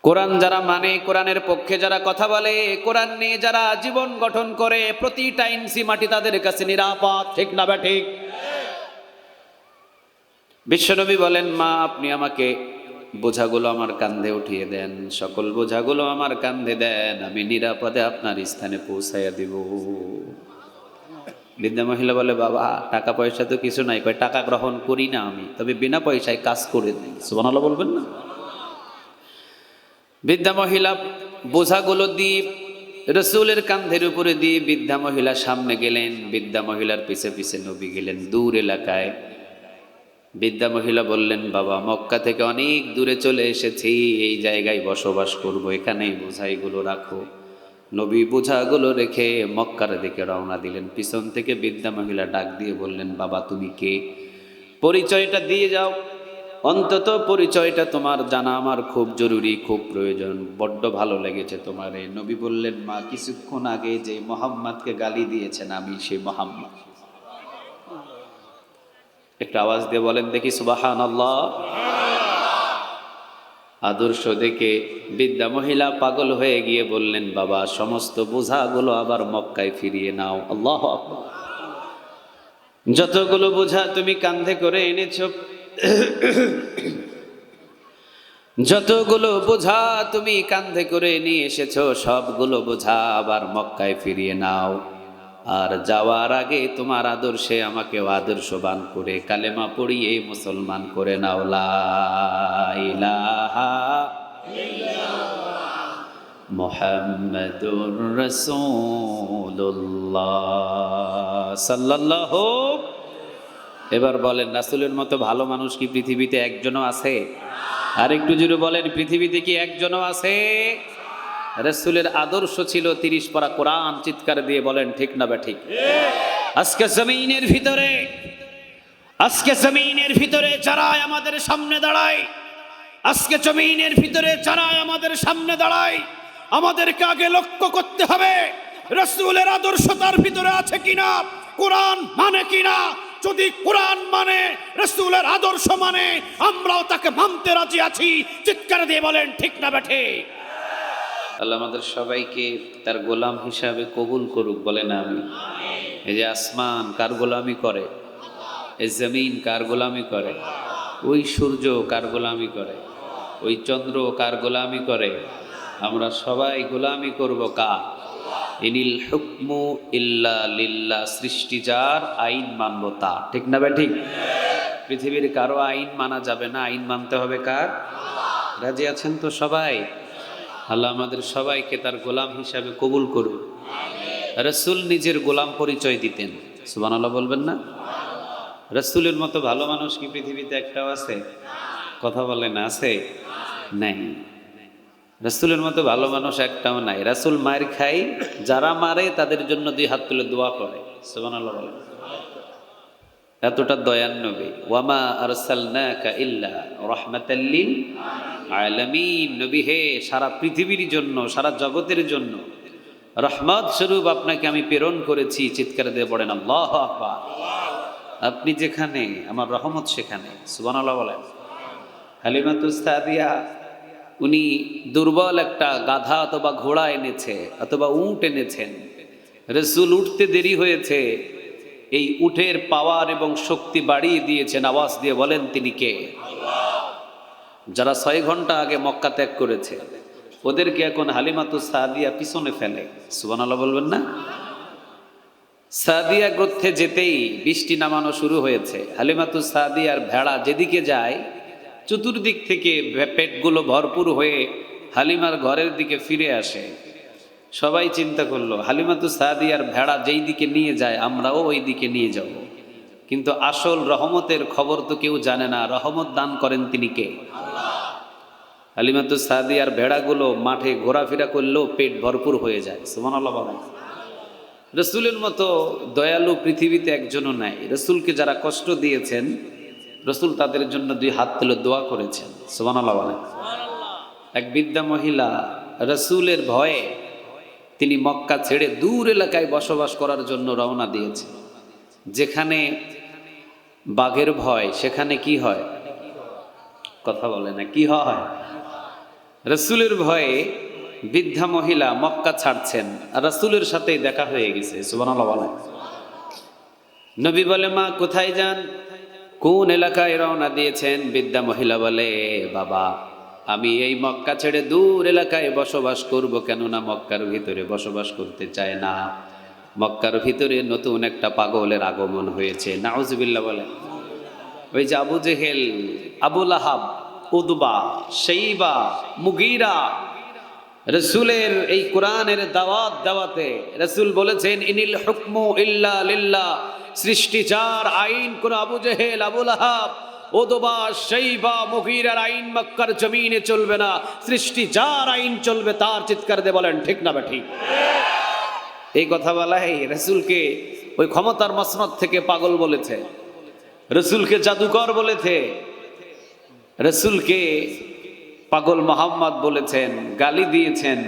কোরআন যারা মানে, কোরআনের পক্ষে যারা কথা বলে, কোরআন নিয়ে যারা জীবন গঠন করে, প্রতিটা ইঞ্চি মাটি তাদের কাছে নিরাপদ। ঠিক না বা ঠিক? বিশ্বনবী বলেন, মা আপনি আমাকে বোঝাগুলো আমার কাঁধে উঠিয়ে দেন, সকল বোঝাগুলো আমার কাঁধে দেন, আমি নিরাপদে আপনার স্থানে পৌঁছাইয়া দিব। বৃদ্ধা মহিলা বলে, বাবা টাকা পয়সা তো কিছু নাই। কয়, টাকা গ্রহণ করি না আমি, তবে বিনা পয়সায় কাজ করে দিই। সুবহানাল্লাহ বলবেন না? বৃদ্ধা মহিলা বোঝাগুলো দিয়ে রসুলের কাঁধের উপরে দিয়ে বৃদ্ধা মহিলা সামনে গেলেন, বৃদ্ধা মহিলার পিছে পিছে নবী গেলেন দূর এলাকায়। বৃদ্ধা মহিলা বললেন, বাবা মক্কা থেকে অনেক দূরে চলে এসেছি, এই জায়গায় বসবাস করব, এখানেই বোঝাইগুলো রাখো। নবী বোঝাগুলো রেখে মক্কার দিকে রওনা দিলেন। পিছন থেকে বৃদ্ধা মহিলা ডাক দিয়ে বললেন, বাবা তুমি কে? পরিচয়টা দিয়ে যাও, অন্তত পরিচয়টা তোমার জানা আমার খুব জরুরি, খুব প্রয়োজন। বড্ড ভালো লেগেছে তোমারে। নবী বললেন, মা কিছুক্ষণ আগে যে মোহাম্মদকে গালি দিয়েছেন আমি সেই মোহাম্মদ। একটা আওয়াজ দিয়ে বলেন দেখি সুবহানাল্লাহ। আদর্শ দেখে বৃদ্ধা মহিলা পাগল হয়ে গিয়ে বললেন, বাবা সমস্ত বোঝাগুলো আবার মক্কায় ফিরিয়ে নাও। আল্লাহু আকবার। যতগুলো বোঝা তুমি কাঁধে করে এনেছো, যতগুলো বোঝা তুমি কাঁধে করে নিয়ে এসেছো, সবগুলো বোঝা আবার মক্কায় ফিরিয়ে নাও। আর যাওয়ার আগে তোমার আদর্শে আমাকেও আদর্শবান করে কালেমা পড়িয়ে মুসলমান করে নাও। লা ইলাহা মুহাম্মাদুর রাসূলুল্লাহ সাল্লাল্লাহু। এবার বলেন, রাসূলের মতো ভালো মানুষ কি পৃথিবীতে একজনও আছে? আর একটু জোরে বলেন, পৃথিবীতে কি একজনও আছে? রাসূলের আদর্শ ছিল 30 পারা কোরআন। চিৎকার দিয়ে বলেন ঠিক না বা ঠিক? আজকে জমিনের ভিতরে যারা আমাদের সামনে দাঁড়ায়, আজকে জমিনের ভিতরে যারা আমাদের সামনে দাঁড়ায়, আমাদেরকে আগে লক্ষ্য করতে হবে রাসূলের আদর্শ তার ভিতরে আছে কিনা, কোরআন মানে কিনা। যদি কোরআন মানে, রাসূলের আদর্শ মানে, আমরাও তাকে মানতে রাজি আছি। চিৎকার দিয়ে বলেন ঠিক না বেঠে? আল্লাহ আমাদের সবাইকে তার গোলাম হিসাবে কবুল করুক, বলেন আমি। এই যে আসমান কার গোলামি করে? এই জমিন কার গোলামি করে? ওই সূর্য কার গোলামি করে? ওই চন্দ্র কার গোলামি করে? আমরা সবাই গোলামি করব কার? ইনিল হুকমু ইল্লা লিল্লাহ। সৃষ্টি যার, আইন মানব তার। ঠিক না ভাই ঠিক? পৃথিবীর কারো আইন মানা যাবে না, আইন মানতে হবে কার? রাজি আছেন তো সবাই? আল্লাহ আমাদের সবাইকে তার গোলাম হিসাবে কবুল করুন। রাসূল নিজের গোলাম পরিচয় দিতেন। সুবহানাল্লাহ বলবেন না? রাসূলের মতো ভালো মানুষ কি পৃথিবীতে একটাও আছে? কথা বলেন, আছে? নাই। রাসূলের মতো ভালো মানুষ একটাও নাই। রাসূল মার খায়, যারা মারে তাদের জন্য 2 হাত তুলে দোয়া করে। সুবহানাল্লাহ বলেন। এতটা দয়ার নবী। ওয়ামা আরসালনাকা ইল্লা রাহমাতাল লিল আলামিন। নবী হে, সারা পৃথিবীর জন্য, সারা জগতের জন্য রহমত স্বরূপ আপনাকে আমি প্রেরণ করেছি। চিৎকার দিয়ে পড়েন আল্লাহু আকবার। আপনি যেখানে, আমার রহমত সেখানে। সুবহানাল্লাহ বলেন। হালিমাতুস সাদিয়া, উনি দুর্বল একটা গাধা অথবা ঘোড়া এনেছে, অথবা উট এনেছেন। রাসূল উঠতে দেরি হয়েছে, এই উটের পাওয়ার এবং শক্তি বাড়িয়ে দিয়েছেন। আওয়াজ দিয়ে বলেন তিনি কে? যারা 6 ঘন্টা আগে মক্কা ত্যাগ করেছে, ওদেরকে এখন হালিমাতুস সাদিয়া পিছনে ফেলে। সুবহানাল্লাহ বলবেন না? সাদিয়া গোত্রে যেতেই বৃষ্টি নামানো শুরু হয়েছে। হালিমাতুস সাদিয়ার ভেড়া যেদিকে যায়, চতুর্দিক থেকে পেটগুলো ভরপুর হয়ে হালিমার ঘরের দিকে ফিরে আসে। সবাই চিন্তা করলো, হালিমাতুস সাদিয়ার ভেড়া যেই দিকে নিয়ে যায় আমরাও ওই দিকে নিয়ে যাব। কিন্তু আসল রহমতের খবর তো কেউ জানে না। রহমত দান করেন তিনি কে? হালিমাতুস সাদিয়ার ভেড়াগুলো মাঠে ঘোরাফেরা করলেও পেট ভরপুর হয়ে যায়। সুবহানাল্লাহ বলেন। রাসূলের মতো দয়ালু পৃথিবীতে একজনও নাই। রাসূলকে যারা কষ্ট দিয়েছেন, রাসূল তাদের জন্য 2 হাত তুলে দোয়া করেছেন। সুবহানাল্লাহ বলেন। এক বৃদ্ধা মহিলা রাসূলের ভয়ে তিনি মক্কা ছেড়ে দূর এলাকায় বসবাস করার জন্য রওনা দিয়েছে। যেখানে বাঘের ভয়, সেখানে কি হয়? কথা বলে না, কি হয়? রসুলের ভয়ে বৃদ্ধা মহিলা মক্কা ছাড়ছেন আর রসুলের সাথেই দেখা হয়ে গেছে। সুবহানাল্লাহ বলে। নবী বলে, মা কোথায় যান, কোন এলাকায় রওনা দিয়েছেন? বৃদ্ধা মহিলা বলে, বাবা আমি এই মক্কা ছেড়ে দূর এলাকায় বসবাস করব, কেননা মক্কার ভিতরে বসবাস করতে চায় না। মক্কার ভিতরে নতুন একটা পাগলের আগমন হয়েছে। নাউজুবিল্লাহ বলে। ওই যে আবু জেহেল, আবু লাহাব, উদবা, শাইবা, মুগীরা রসুলের এই কোরআনের দাওয়াত দেওয়াতে রসুল বলেছেন, ইনিল হুকমু ইল্লা লিল্লাহ, সৃষ্টি যার, আইন কোন আবু জেহেল, আবু লাহাব, উদবা, শাইবা, মুগীরার আইন মক্কার জমিনে চলবে না। সৃষ্টি যার আইন চলবে তার। চিৎকার দিয়ে বলেন ঠিক না ঠিক? এই কথা বলাই রসুলকে ওই ক্ষমতার মসনদ থেকে পাগল বলেছে, রসুলকে জাদুকর বলেছে, রসুলকে পাগল মোহাম্মদ বলেছেন, গালি দিয়েছেন।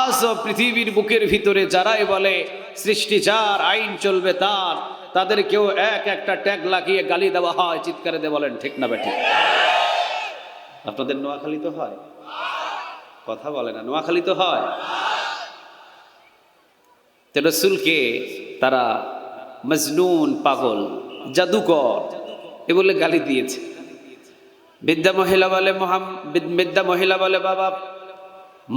আজও পৃথিবীর বুকের ভিতরে যারাই বলে সৃষ্টি যার, আইন চলবে তার, তাদেরকেও এক একটা ট্যাগ লাগিয়ে গালি দেওয়া হয়। চিৎকারে দিয়ে বলেন ঠিক না ঠিক? আপনাদের নোয়াখালী তো হয়, কথা বলে না, নোয়াখালী তো হয়। তো রসুলকে তারা মজনুন, পাগল, জাদুকর এ বলে গালি দিয়েছে। বৃদ্ধা মহিলা বলে বাবা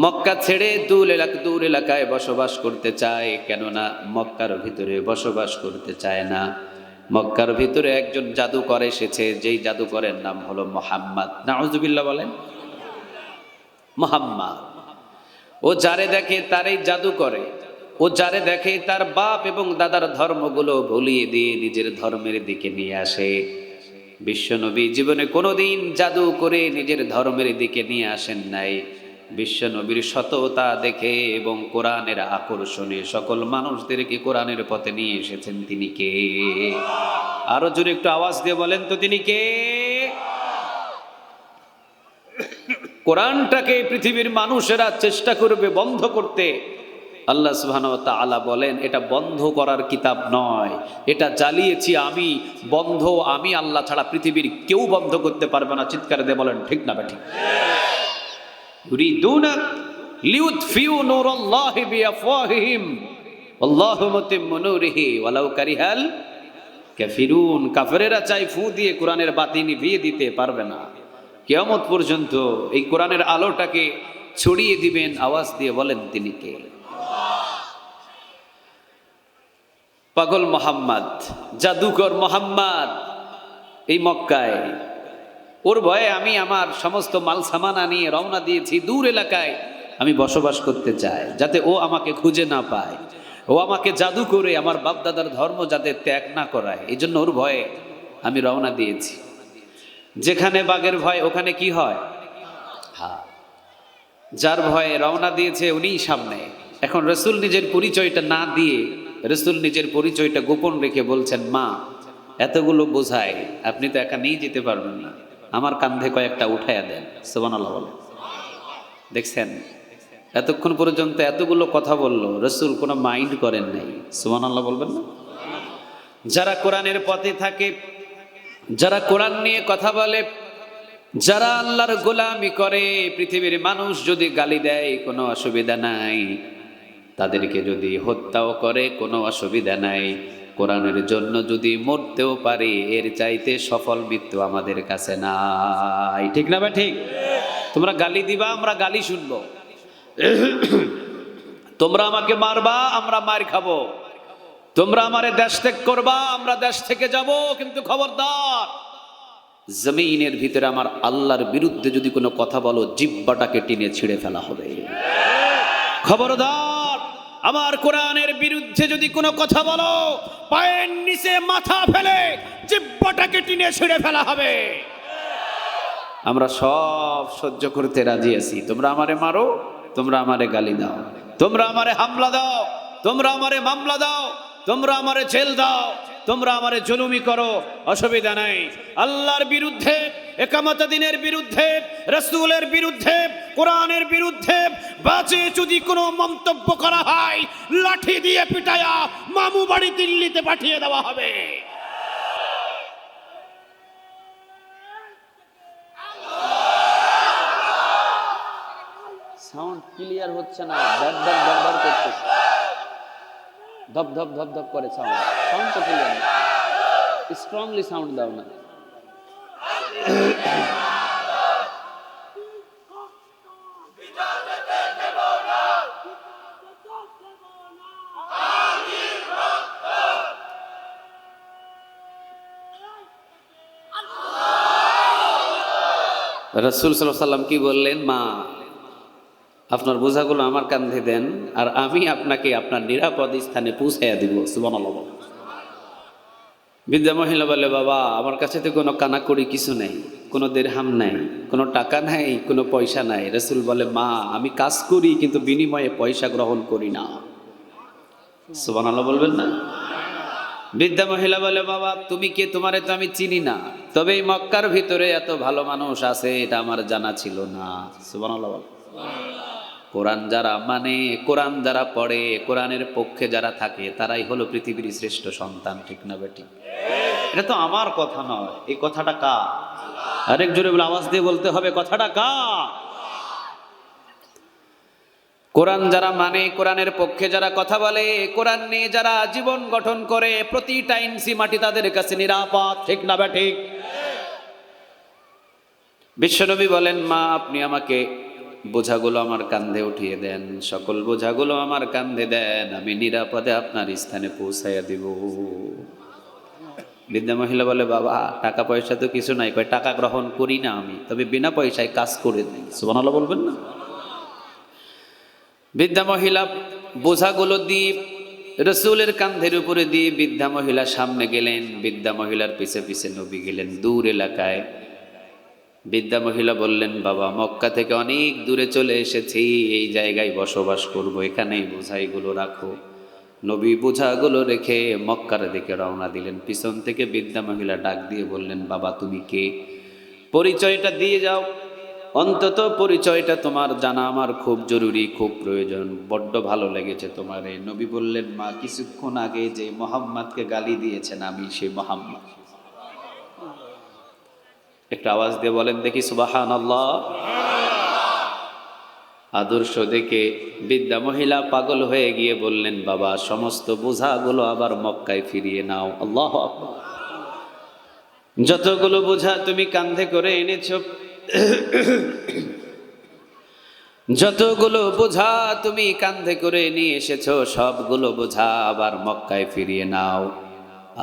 মক্কা ছেড়ে দূর এলাকায় বসবাস করতে চায়, কেননা মক্কার ভিতরে বসবাস করতে চায় না। মক্কার ভিতরে একজন জাদুকর এসেছে, যেই জাদুকরের নাম হলো মুহাম্মদ। নাউজুবিল্লাহ বলেন। মুহাম্মদ, ও যারে দেখে তারই জাদু করে, ও যারে দেখে তার বাপ এবং দাদার ধর্মগুলো ভুলিয়ে দিয়ে নিজের ধর্মের দিকে নিয়ে আসে। বিশ্বনবী জীবনে কোনোদিন জাদু করে নিজের ধর্মের দিকে নিয়ে আসেন নাই। বিশ্বনবীর সততা দেখে এবং কোরআনের আকর্ষণে সকল মানুষদেরকে কোরআনের পথে নিয়ে এসেছেন। তিনি কে? আরো জোরে একটু আওয়াজ দিয়ে বলেন তো, তিনি কে? কোরআনটাকে পৃথিবীর মানুষেরা চেষ্টা করবে বন্ধ করতে। আল্লাহ সুবহানাহু ওয়া তাআলা বলেন, এটা বন্ধ করার কিতাব নয়, এটা জ্বালিয়েছি আমি, বন্ধ আমি আল্লাহ ছাড়া পৃথিবীর কেউ বন্ধ করতে পারবে না। চিৎকার দিয়ে বলেন ঠিক না ঠিক? ইউরিদুনা লিউতফিউ নূরাল্লাহি বিআফওয়াহিহিম আল্লাহু মুতিম্মু নূরিহি ওয়ালাউ কারিহাল কাফিরুন। কাফেরেরা চাই ফু দিয়ে কোরআনের বাতি নিভিয়ে দিতে পারবে না। কিয়ামত পর্যন্ত এই কোরআনের আলোটাকে ছড়িয়ে দিবেন। আওয়াজ দিয়ে বলেন তিনি কে? পাগল মোহাম্মদ, জাদুকর মোহাম্মদ এই মক্কায়, ওর ভয়ে আমি আমার সমস্ত মাল সামানা নিয়ে রওনা দিয়েছি দূর এলাকায়। আমি বসবাস করতে চাই যাতে ও আমাকে খুঁজে না পায়, ও আমাকে জাদু করে আমার বাপদাদার ধর্ম যাতে ত্যাগ না করায়, এই জন্য ওর ভয়ে আমি রওনা দিয়েছি। যেখানে বাঘের ভয় ওখানে কি হয়? হ্যাঁ, যার ভয়ে রওনা দিয়েছে উনিই সামনে। এখন রসুল নিজের পরিচয়টা না দিয়ে, রসুল নিজের পরিচয়টা গোপন রেখে বলছেন, মা এতগুলো বোঝায় আপনি তো একা নিয়ে যেতে পারবেন না, আমার কান্ধে কয়েকটা উঠাইয়া দেন। সুবহানাল্লাহ বলে। দেখছেন এতক্ষণ পর্যন্ত এতগুলো কথা বললো, রসুল কোনো মাইন্ড করেন নাই। সুবহানাল্লাহ বলবেন না? যারা কোরআনের পথে থাকে, যারা কোরআন নিয়ে কথা বলে, যারা আল্লাহর গোলামি করে, পৃথিবীর মানুষ যদি গালি দেয় কোনো অসুবিধা নাই, তাদেরকে যদি হত্যাও করে কোনো অসুবিধা নাই, কোরআনের জন্য যদি মরতেও পারে এর চাইতে সফল মৃত্যু আমাদের কাছে নাই। ঠিক না? বা ঠিক? তোমরা গালি দিবা, আমরা গালি শুনবো। তোমরা আমাকে মারবা, আমরা মার খাবো। তোমরা আমারে দেশ ত্যাগ করবা, আমরা দেশ থেকে যাব, কিন্তু খবরদার জমিনের ভিতরে আমার আল্লাহর বিরুদ্ধে যদি কোনো কথা বলো, জিহ্বাটাকে টেনে ছিঁড়ে ফেলা হবে। খবরদার আমার কোরআনের বিরুদ্ধে যদি কোনো কথা বলো, পায়ের নিচে মাথা ফেলে জিহ্বাটাকে টেনে ছিঁড়ে ফেলা হবে। আমরা সব সহ্য করতে রাজি আছি। তোমরা আমারে মারো, তোমরা আমারে গালি দাও, তোমরা আমারে হামলা দাও, তোমরা আমারে মামলা দাও, তোমরা আমারে জেল দাও, তোমরা আমারে জুলুমি করো, অসুবিধা নাই। আল্লাহর বিরুদ্ধে, একামত দিনের বিরুদ্ধে, রাসূলের বিরুদ্ধে, কোরআনের বিরুদ্ধে বাজে যদি কোনো মন্তব্য করা হয়, লাঠি দিয়ে পিটায়া মামু বাড়ি দিল্লিতে পাঠিয়ে দেওয়া হবে। সাউন্ড ক্লিয়ার হচ্ছে না, ব্যাট ব্যাট ব্যাট ব্যাট করতেছে, ধপ ধপ ধপ ধপ করে সাউন্ড, সাউন্ড তো ক্লিয়ার না, স্ট্রংলি সাউন্ড দাও না। রাসূল সাল্লাল্লাহু আলাইহি সাল্লাম কি বললেন? মা, আপনার বোঝাগুলো আমার কাঁধে দেন, আর আমি আপনাকে আপনার নিরাপদ স্থানে পৌঁছাইয়া দিব। সুবহানাল্লাহ। বৃদ্ধা মহিলা বলে, বাবা, আমার কাছে তো কোনো কানাকড়ি কিছু নেই, কোনো দিরহাম নাই, কোনো টাকা নাই, কোনো পয়সা নাই। রাসূল বলে, মা, আমি কাজ করি কিন্তু বিনিময়ে পয়সা গ্রহণ করি না। সুবহানাল্লাহ বলবেন না? বৃদ্ধা মহিলা বলে, বাবা, তুমি কে? তোমারে তো আমি চিনি না, তবে এই মক্কার ভিতরে এত ভালো মানুষ আছে এটা আমার জানা ছিল না। সুবহানাল্লাহ বল। কোরআন যারা মানে, কোরআন যারা পড়ে, কোরআনের পক্ষে যারা থাকে, তারাই হলো পৃথিবীর শ্রেষ্ঠ সন্তান। ঠিক না বেটি? এটা তো আমার কথা নয়, এই কথাটা কার? আরেক জোরে বলে, আওয়াজ দিয়ে বলতে হবে, কথাটা কার? কোরআন যারা মানে, কোরআনের পক্ষে যারা কথা বলে, কোরআন নিয়ে যারা জীবন গঠন করে, প্রতিটা ইঞ্চি মাটি তাদের কাছে নিরাপদ। ঠিক না বেঠিক? বিশ্বনবী বলেন, মা, আপনি আমাকে বোঝাগুলো আমার কাঁধে উঠিয়ে দেন, সকল বোঝাগুলো আমার কাঁধে দেন, আমি নিরাপদে আপনার স্থানে পৌঁছাইয়া দিব। বৃদ্ধা মহিলা বলে, বাবা, টাকা পয়সা তো কিছু নাই। কয়, টাকা গ্রহণ করি না আমি, তবে বিনা পয়সায় কাজ করে দিই। সুবহানাল্লাহ বলবেন না? বৃদ্ধা মহিলা বোঝাগুলো দিয়ে রসুলের কাঁধের উপরে দিয়ে বৃদ্ধা মহিলা সামনে গেলেন, বৃদ্ধা মহিলার পিছে পিছে নবী গেলেন দূর এলাকায়। বৃদ্ধা মহিলা বললেন, বাবা, মক্কা থেকে অনেক দূরে চলে এসেছি, এই জায়গায় বসবাস করব, এখানেই বোঝাইগুলো রাখো। নবী বোঝাগুলো রেখে মক্কার দিকে রওনা দিলেন। পিছন থেকে বৃদ্ধা মহিলা ডাক দিয়ে বললেন, বাবা, তুমি কে? পরিচয়টা দিয়ে যাও, অন্তত পরিচয়টা তোমার জানা আমার খুব জরুরি, খুব প্রয়োজন। বড্ড ভালো লেগেছে তোমারে। নবী বললেন, মা, কিছুক্ষণ আগে যে মোহাম্মদকে গালি দিয়েছেন, আমি সেই মোহাম্মদ। একটা আওয়াজ দিয়ে বলেন দেখি, সুবহানাল্লাহ। আদর্শ দেখে বৃদ্ধা মহিলা পাগল হয়ে গিয়ে বললেন, বাবা, সমস্ত বোঝাগুলো আবার মক্কায় ফিরিয়ে নাও। আল্লাহু আকবার। যতগুলো বোঝা তুমি কাঁধে করে এনেছো, যতগুলো বোঝা তুমি কাঁধে করে নিয়ে এসেছো, সবগুলো বোঝা আবার মক্কায় ফিরিয়ে নাও।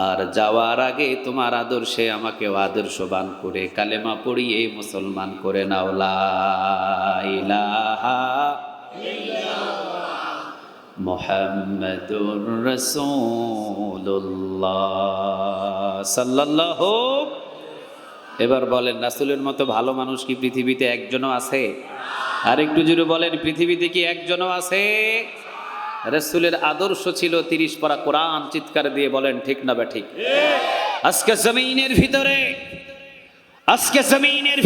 আর যাওয়ার আগে তোমার আদর্শে আমাকেও আদর্শবান করে কালেমা পড়িয়ে মুসলমান করে নাও। লা ইলাহা ইল্লাল্লাহ মুহাম্মাদুর রাসূলুল্লাহ সাল্লাল্লাহু। এবার বলেন, রাসূলের মতো ভালো মানুষ কি পৃথিবীতে একজনও আছে? আর একটু জোরে বলেন, পৃথিবীতে কি একজনও আছে? রাসূলের আদর্শ ছিল 30 পারা কোরআন। চিৎকার দিয়ে বলেন ঠিক না বেঠিক? আজকে জমিনের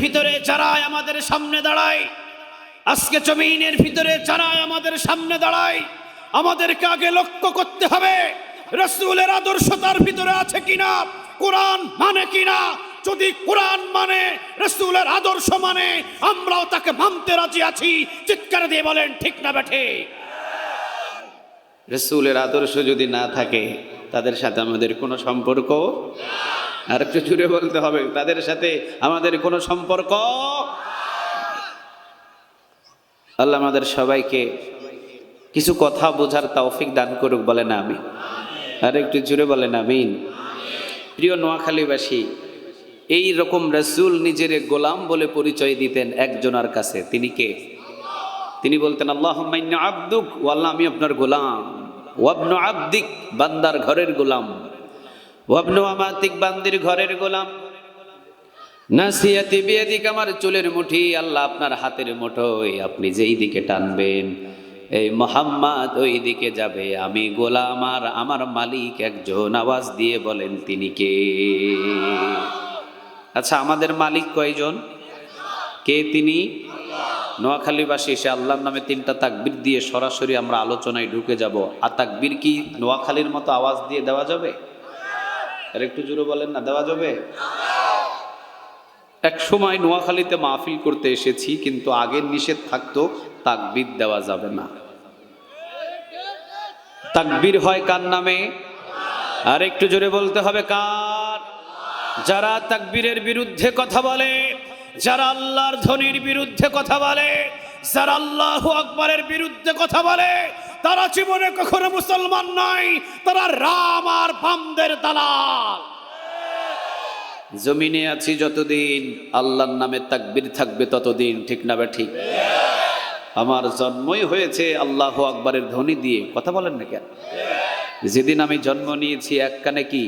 ভিতরে যারা আমাদের সামনে দাঁড়ায়, আজকে জমিনের ভিতরে যারা আমাদের সামনে দাঁড়ায়, আমাদেরকে আগে লক্ষ্য করতে হবে রাসূলের আদর্শ তার ভিতরে আছে কিনা, কোরআন মানে কিনা। যদি কোরআন মানে, রাসূলের আদর্শ মানে, আমরাও তাকে মানতে রাজি আছি। চিৎকার দিয়ে বলেন ঠিক না বেঠিক? রাসূলের আদর্শ যদি না থাকে, তাদের সাথে আমাদের কোনো সম্পর্ক, আর একটু জুড়ে বলতে হবে, তাদের সাথে আমাদের কোনো সম্পর্ক। আল্লাহ আমাদের সবাইকে কিছু কথা বোঝার তৌফিক দান করুক, বলেন আমিন। আর একটু জুড়ে বলেন আমিন। প্রিয় নোয়াখালীবাসী, এই রকম রাসূল নিজের গোলাম বলে পরিচয় দিতেন একজনের কাছে। তিনি কে? তিনি বলতেন, আল্লাহুম্মা ইন্নী আবদুক, ও আল্লাহ, আমি আপনার গোলাম। ওয়াবনু আবদিক, বান্দার ঘরের গোলাম। ওয়াবনু আমাতিক, বান্দির ঘরের গোলাম। নাসিয়াতি বিয়াদিক, আমার চুলের মুঠি আল্লাহ আপনার হাতের মুঠোয়, আপনি যেই দিকে টানবেন এই মুহাম্মদ ওই দিকে যাবে। আমি গোলাম আর আমার মালিক একজন। আওয়াজ দিয়ে বলেন তিনি কে? আচ্ছা, আমাদের মালিক কয়জন? কে তিনি? নোয়াখালীবাসী এসে আল্লাহর নামে 3টা তাকবীর দিয়ে সরাসরি আমরা আলোচনায় ঢুকে যাব। আর তাকবীর কি নোয়াখালীর মতো আওয়াজ দিয়ে দেওয়া যাবে? আর একটু জোরে বলেন না, দেওয়া যাবে? এক সময় নোয়াখালীতে মাহফিল করতে এসেছি, কিন্তু আগের নিষেধ থাকতো তাকবীর দেওয়া যাবে না। তাকবীর হয় কার নামে? আর একটু জোরে বলতে হবে কার? যারা তাকবীরের বিরুদ্ধে কথা বলে, যারা আল্লাহর ধ্বনির বিরুদ্ধে কথা বলে, যারা আল্লাহু আকবারের বিরুদ্ধে কথা বলে, তারা জীবনে কখনো মুসলমান নয়, তারা রাম আর বামদের দালাল। জমিনে আছি যতদিন আল্লাহর নামে তাকবীর থাকবে ততদিন, ঠিক না বে ঠিক? আমার জন্মই হয়েছে আল্লাহু আকবারের ধ্বনি দিয়ে, কথা বলেন না কেন? যেদিন আমি জন্ম নিয়েছি এক কানে কি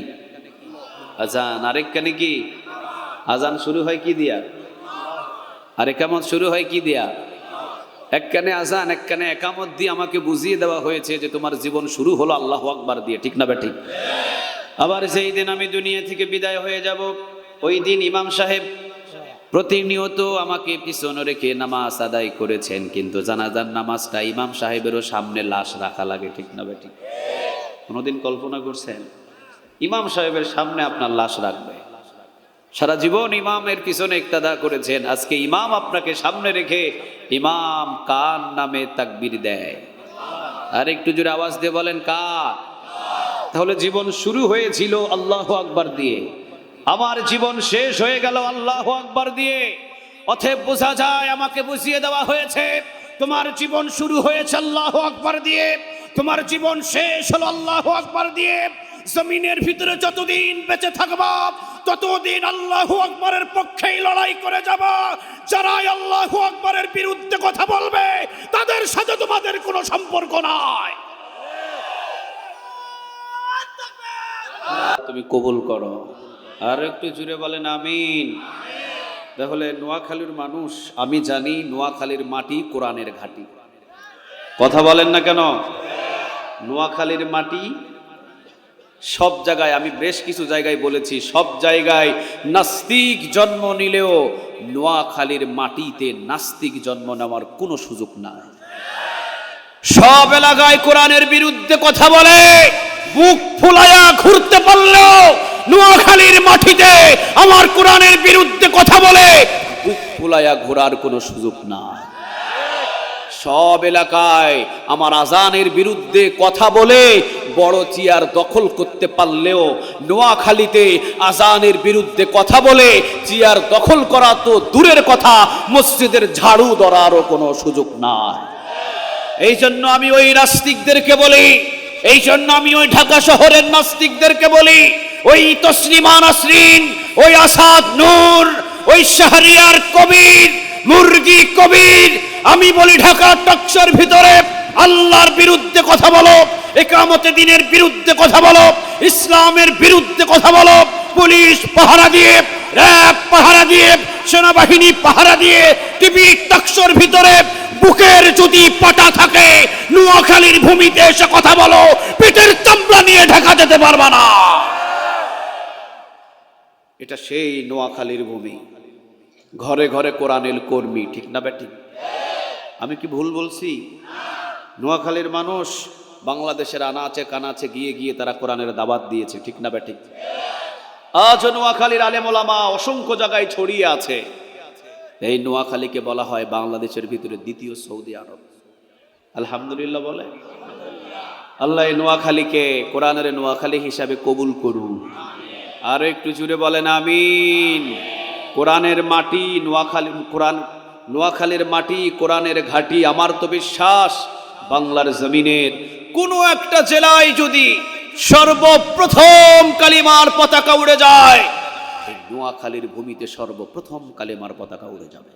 আজান, আরেক কানে কি আজান শুরু হয় কি দিয়া, আরে কেমন শুরু হয় কি দিয়া? এক কানে আজান, এক কানে একামত দিয়ে আমাকে বুঝিয়ে দেওয়া হয়েছে যে তোমার জীবন শুরু হলো আল্লাহু আকবার দিয়ে, ঠিক না বে ঠিক? আবার যেই দিন আমি দুনিয়া থেকে বিদায় হয়ে যাব, ওই দিন ইমাম সাহেব প্রতিনিয়ত আমাকে পিছনে রেখে নামাজ আদায় করেছেন, কিন্তু জানাজার নামাজটা ইমাম সাহেবেরও সামনে লাশ রাখা লাগে, ঠিক না বে ঠিক? কোনোদিন কল্পনা করছেন ইমাম সাহেবের সামনে আপনার লাশ রাখবে? সারা জীবন ইমামের পিছনে ইক্তাদা করেছেন, আজকে ইমাম আপনাকে সামনে রেখে ইমাম কার নামে তাকবীর দেয়? আর একটু জোরে আওয়াজ দিয়ে বলেন কার? তাহলে জীবন শুরু হয়েছিল আল্লাহু আকবার দিয়ে, আমার জীবন শেষ হয়ে গেল আল্লাহু আকবার দিয়ে। অতএব বোঝা যায় আমাকে বুঝিয়ে দেওয়া হয়েছে তোমার জীবন শুরু হয়েছে আল্লাহু আকবার দিয়ে, তোমার জীবন শেষ হলো আল্লাহু আকবার দিয়ে। জমিনের ভিতরে যতদিন বেঁচে থাকবা ততদিন আল্লাহু আকবারের পক্ষেই লড়াই করে যাবা। যারা আল্লাহু আকবারের বিরুদ্ধে কথা বলবে তাদের সাথে তোমাদের কোনো সম্পর্ক নাই। তুমি কবুল করো। আর একটু জুড়ে বলেন আমিন। তাহলে নোয়াখালীর মানুষ, আমি জানি নোয়াখালীর মাটি কোরআনের ঘাঁটি, কথা বলেন না কেন? নোয়াখালীর মাটি সব জায়গায়, আমি বেশ কিছু জায়গায় বলেছি, সব জায়গায় নাস্তিক জন্ম নিলেও নোয়াখালীর মাটিতে নাস্তিক জন্ম নেওয়ার কোনো সুযোগ নাই। সব এলাকায় কোরআনের বিরুদ্ধে কথা বলে, বুক ফুলায়া ঘুরতে পারলেও নোয়াখালীর মাটিতে আমার কোরআনের বিরুদ্ধে কথা বলে বুক ফুলায়া ঘোরার কোনো সুযোগ নাই। সব এলাকায় আমার আজানের বিরুদ্ধে কথা বলে বড় চেয়ার দখল করতে পারলেও নোয়াখালীতে আজানের বিরুদ্ধে কথা বলে চেয়ার দখল করা তো দূরের কথা, মসজিদের ঝাড়ু ধরারও কোনো সুযোগ নাই। এই জন্য আমি ওই নাস্তিকদেরকে বলি, এই জন্য আমি ওই ঢাকা শহরের নাস্তিকদেরকে বলি, ওই তসলিমা নাসরিন, ওই আসাদ নূর, ওই শাহরিয়ার কবির, মুরগি কবির, আমি বলি ঢাকা টকশোর ভিতরে আল্লাহর বিরুদ্ধে কথা বলো, ইকামতে দ্বীনের বিরুদ্ধে কথা বলো, ইসলামের বিরুদ্ধে কথা বলো, পুলিশ পাহারা দিয়ে, র‍্যাব পাহারা দিয়ে, সেনাবাহিনী পাহারা দিয়ে, টিভি টকশোর ভিতরে বুকের যদি পাটা থাকে নোয়াখালীর ভূমিতে এসে কথা বলো, পেটের চামড়া নিয়ে ঢাকা যেতে পারবা না। এটা সেই নোয়াখালীর ভূমি, ঘরে ঘরে কোরআনের কর্মী, ঠিক না বেঠিক? আমি কি ভুল বলছি? নোয়াখালীর মানুষ বাংলাদেশের আনাচে কানাচে গিয়ে গিয়ে তারা কোরআনের দাওয়াত দিয়েছে, ঠিক না বেঠিক? আজ নোয়াখালীর আলেম ওলামা অসংখ্য জায়গায় ছড়িয়ে আছে। এই নোয়াখালীকে বলা হয় বাংলাদেশের ভিতরে দ্বিতীয় সৌদি আরব। আলহামদুলিল্লাহ বলে। আল্লাহ এই নোয়াখালীকে কোরআনের নোয়াখালী হিসাবে কবুল করুন। আর একটু জুড়ে বলেন আমিন। কোরআনের মাটি নোয়াখালী, নোয়াখালীর মাটি কোরআনের ঘাঁটি। আমার তো বিশ্বাস বাংলার জমিনের কোনো একটা জেলায় যদি সর্বপ্রথম কালিমার পতাকা উড়ে যায়, নোয়াখালীর ভূমিতে সর্বপ্রথম কালিমার পতাকা উড়ে যাবে।